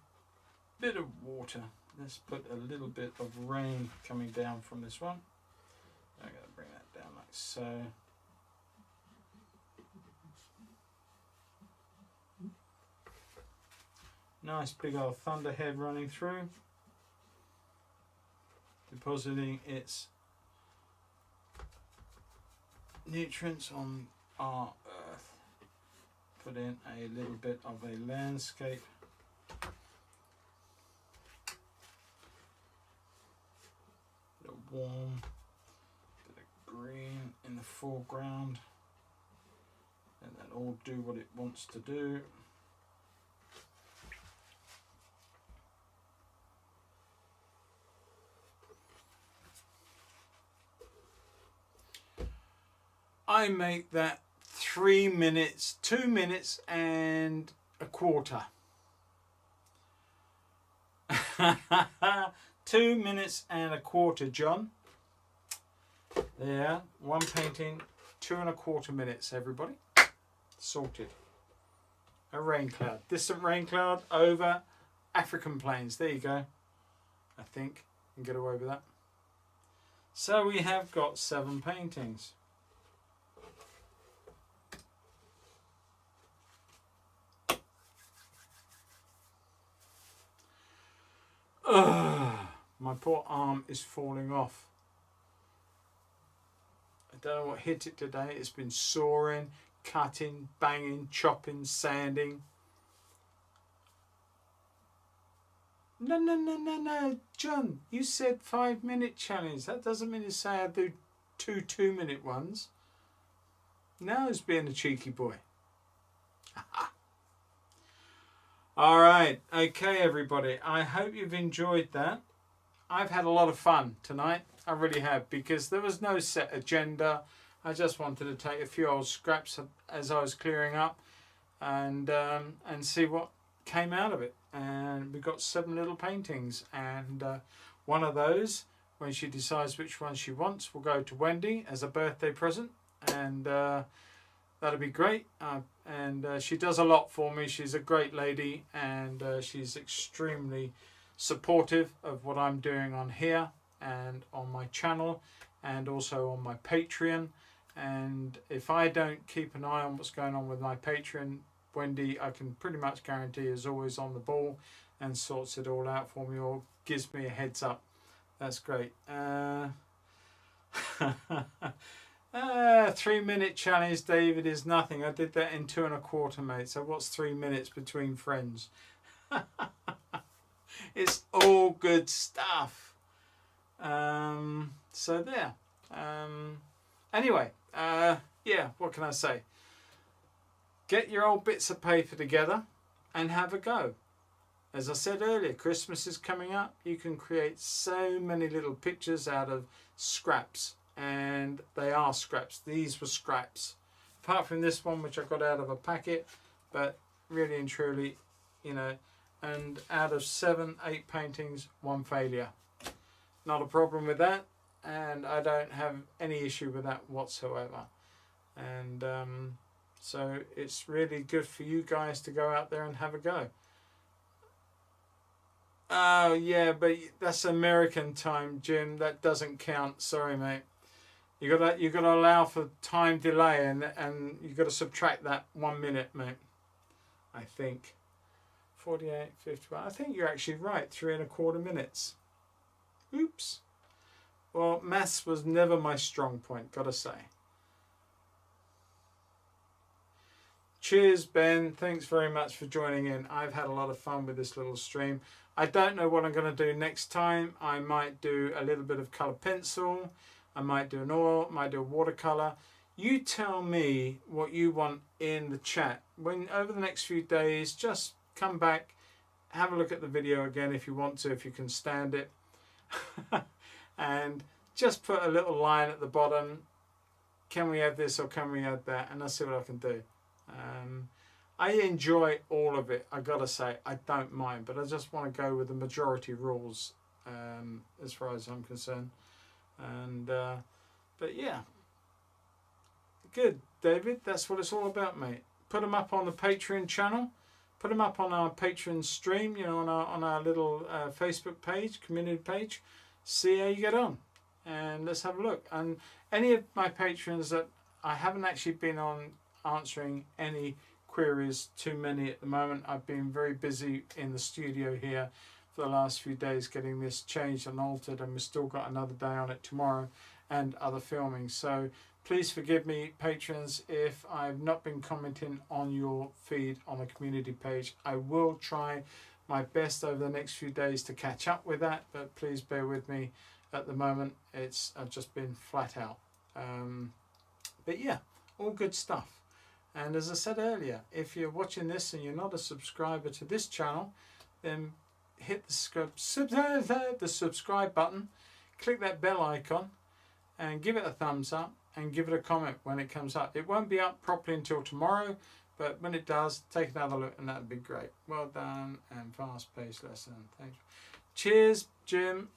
bit of water. Let's put a little bit of rain coming down from this one. I'm going to bring that down like so. Nice big old thunderhead running through, depositing its nutrients on our earth. Put in a little bit of a landscape. A warm bit of green in the foreground, and then all do what it wants to do. I make that 3 minutes, 2 minutes and a quarter. 2 minutes and a quarter, John. There, one painting, 2¼ minutes, everybody. Sorted. A rain cloud, distant rain cloud over African plains. There you go. I think I can get away with that. So we have got 7 paintings. My poor arm is falling off. I don't know what hit it today. It's been sawing, cutting, banging, chopping, sanding. No, John, you said 5-minute challenge. That doesn't mean to say I do 2 2-minute ones. Now it's being a cheeky boy. All right, okay, everybody. I hope you've enjoyed that. I've had a lot of fun tonight. I really have, because there was no set agenda. I just wanted to take a few old scraps as I was clearing up, and see what came out of it. And we got 7 little paintings, and one of those, when she decides which one she wants, will go to Wendy as a birthday present, and that'll be great. And she does a lot for me. She's a great lady, and she's extremely supportive of what I'm doing on here and on my channel, and also on my Patreon. And if I don't keep an eye on what's going on with my Patreon, Wendy, I can pretty much guarantee, is always on the ball and sorts it all out for me, or gives me a heads up. That's great. 3-minute challenge, David, is nothing. I did that in 2¼ mate. So what's 3 minutes between friends? It's all good stuff. So there. Anyway, yeah, what can I say? Get your old bits of paper together and have a go. As I said earlier, Christmas is coming up. You can create so many little pictures out of scraps. And they are scraps. These were scraps. Apart from this one, which I got out of a packet. But really and truly, you know, and out of 7, 8 paintings, 1 failure. Not a problem with that. And I don't have any issue with that whatsoever. And so it's really good for you guys to go out there and have a go. Oh yeah, but that's American time, Jim. That doesn't count. Sorry, mate. You gotta allow for time delay, and you gotta subtract that 1 minute, mate. I think 48, 51. I think you're actually right. 3¼ minutes. Oops. Well, maths was never my strong point, gotta say. Cheers, Ben. Thanks very much for joining in. I've had a lot of fun with this little stream. I don't know what I'm going to do next time. I might do a little bit of colour pencil. I might do an oil, might do a watercolour. You tell me what you want in the chat. When over the next few days, just come back, have a look at the video again if you want to, if you can stand it. And just put a little line at the bottom. Can we add this or can we add that? And I'll see what I can do. I enjoy all of it. I gotta say, I don't mind, but I just want to go with the majority rules as far as I'm concerned. And but yeah, good, David. That's what it's all about, mate. Put them up on the Patreon channel. Put them up on our Patreon stream. You know, on our little Facebook page, community page. See how you get on, and let's have a look. And any of my patrons that I haven't actually been on answering any queries, too many at the moment. I've been very busy in the studio here for the last few days getting this changed and altered, and we've still got another day on it tomorrow and other filming. So please forgive me, patrons, if I've not been commenting on your feed on the community page. I will try my best over the next few days to catch up with that, but please bear with me at the moment. I've just been flat out. But yeah, all good stuff. And as I said earlier, if you're watching this and you're not a subscriber to this channel, then hit the subscribe button, click that bell icon, and give it a thumbs up, and give it a comment when it comes up. It won't be up properly until tomorrow, but when it does, take another look, and that'd be great. Well done, and fast-paced lesson. Thanks. Cheers, Jim.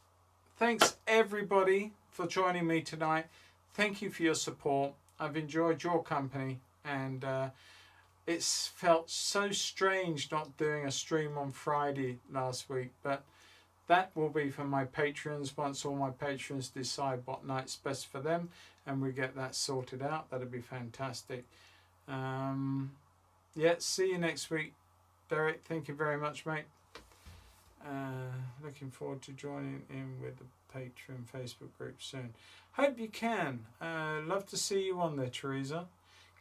Thanks, everybody, for joining me tonight. Thank you for your support. I've enjoyed your company, and it's felt so strange not doing a stream on Friday last week, but that will be for my patrons once all my patrons decide what night's best for them, and we get that sorted out. That'd be fantastic. Yeah, see you next week, Derek. Thank you very much, mate. Looking forward to joining in with the Patreon Facebook group soon. Hope you can. Love to see you on there, Teresa.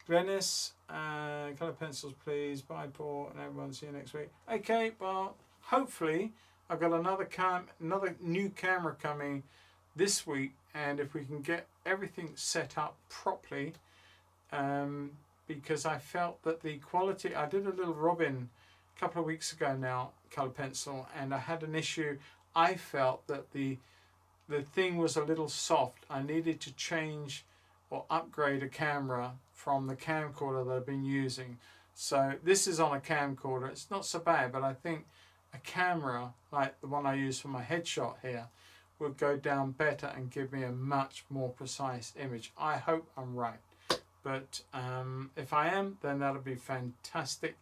Glennis, colour pencils, please. Bye, Paul, and everyone. See you next week. Okay, well, hopefully I've got another new camera coming this week, and if we can get everything set up properly, because I felt that the quality, I did a little Robin a couple of weeks ago now, colour pencil, and I had an issue. I felt that the thing was a little soft. I needed to change or upgrade a camera from the camcorder that I've been using. So this is on a camcorder. It's not so bad, but I think a camera like the one I use for my headshot here would go down better and give me a much more precise image. I hope I'm right, but if I am, then that'll be fantastic,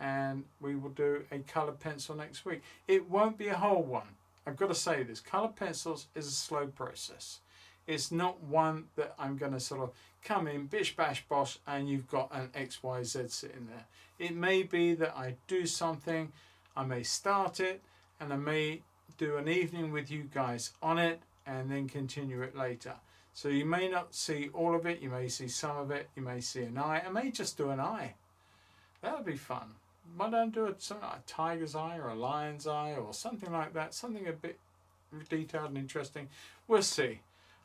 and we will do a coloured pencil next week. It won't be a whole one. I've got to say this, coloured pencils is a slow process. It's not one that I'm going to sort of come in, bish bash bosh, and you've got an XYZ sitting there. It may be that I do something, I may start it, and I may do an evening with you guys on it, and then continue it later. So you may not see all of it, you may see some of it, you may see an eye. I may just do an eye. That would be fun. Why don't I do something like a tiger's eye or a lion's eye or something like that, something a bit detailed and interesting. We'll see.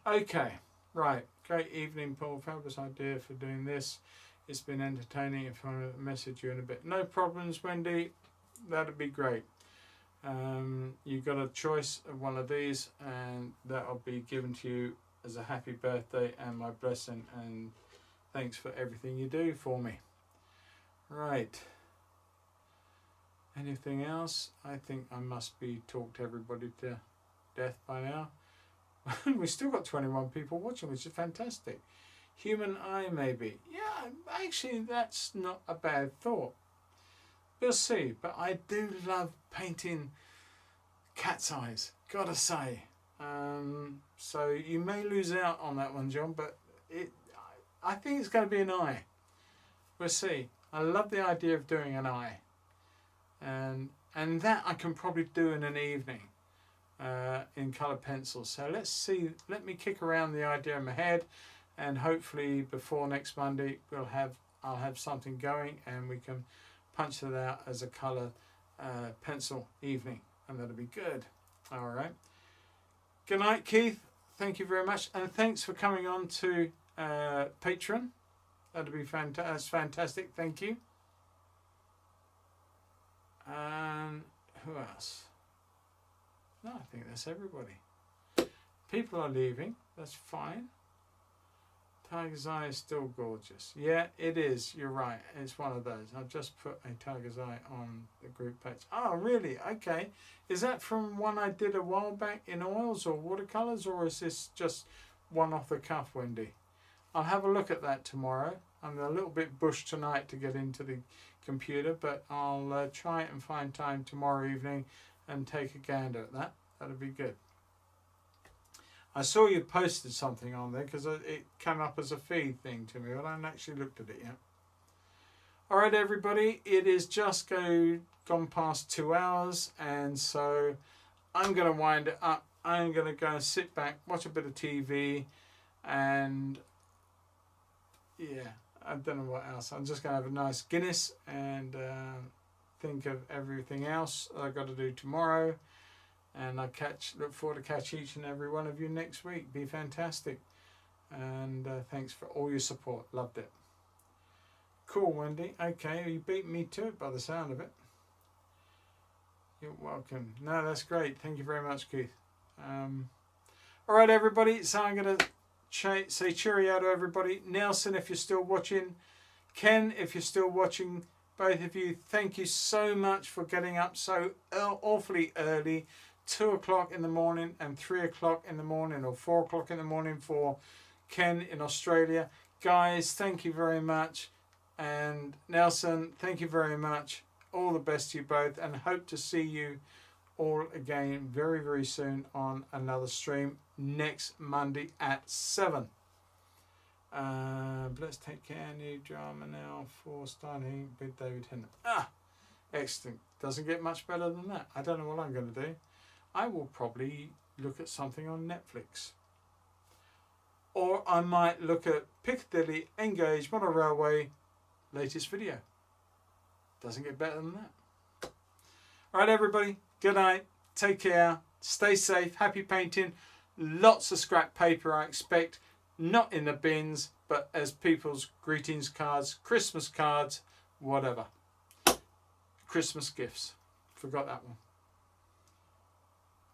Okay, right. Great evening, Paul. Fabulous idea for doing this. It's been entertaining. If I want to message you in a bit. No problems, Wendy. That'd be great. You got a choice of one of these, and that'll be given to you as a happy birthday and my blessing, and thanks for everything you do for me. Right. Anything else? I think I must be talked everybody to death by now. We've still got 21 people watching, which is fantastic. Human eye, maybe. Yeah, actually, that's not a bad thought. We'll see. But I do love painting cat's eyes, gotta say. So you may lose out on that one, John, but I think it's going to be an eye. We'll see. I love the idea of doing an eye. And that I can probably do in an evening. In coloured pencils. So let's see, let me kick around the idea in my head, and hopefully before next Monday I'll have something going, and we can punch it out as a colour pencil evening, and that'll be good. All right. Good night, Keith. Thank you very much, and thanks for coming on to Patreon. That'll be that's fantastic. Thank you. And who else? No, I think that's everybody. People are leaving. That's fine. Tiger's Eye is still gorgeous. Yeah, it is. You're right. It's one of those. I've just put a Tiger's Eye on the group page. Oh, really? Okay. Is that from one I did a while back in oils or watercolors, or is this just one off the cuff, Wendy? I'll have a look at that tomorrow. I'm a little bit bushed tonight to get into the computer, but I'll try and find time tomorrow evening and take a gander at that. That'll be good. I saw you posted something on there because it came up as a feed thing to me, but I haven't actually looked at it yet. All right, everybody, it is just gone past 2 hours, and so I'm going to wind it up. I'm going to go and sit back, watch a bit of TV, and yeah, I don't know what else. I'm just going to have a nice Guinness and think of everything else I've got to do tomorrow. And I look forward to catch each and every one of you next week. Be fantastic. And thanks for all your support. Loved it. Cool, Wendy. Okay, you beat me to it by the sound of it. You're welcome. No, that's great. Thank you very much, Keith. All right, everybody. So I'm going to say cheerio to everybody. Nelson, if you're still watching. Ken, if you're still watching. Both of you, thank you so much for getting up so awfully early. 2 o'clock in the morning and 3 o'clock in the morning, or 4 o'clock in the morning for Ken in Australia. Guys, thank you very much. And Nelson, thank you very much. All the best to you both, and hope to see you all again very, very soon on another stream next Monday at 7. Let's take care. New drama now for starting with David Henry. Excellent. Doesn't get much better than that. I don't know what I'm going to do. I will probably look at something on Netflix. Or I might look at Piccadilly Engage Model Railway latest video. Doesn't get better than that. All right, everybody. Good night. Take care. Stay safe. Happy painting. Lots of scrap paper, I expect. Not in the bins, but as people's greetings cards, Christmas cards, whatever. Christmas gifts. Forgot that one.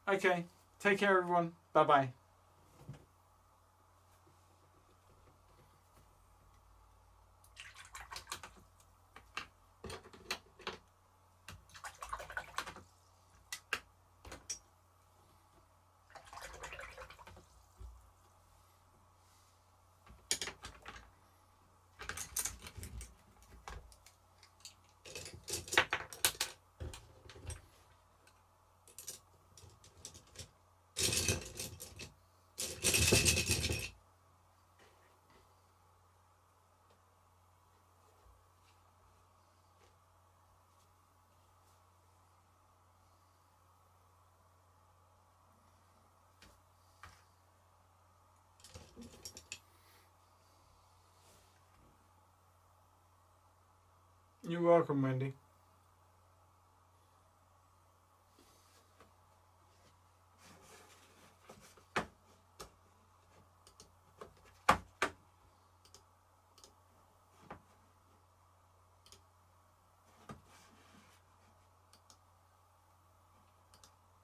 Okay. Take care, everyone. Bye-bye. You're welcome, Wendy.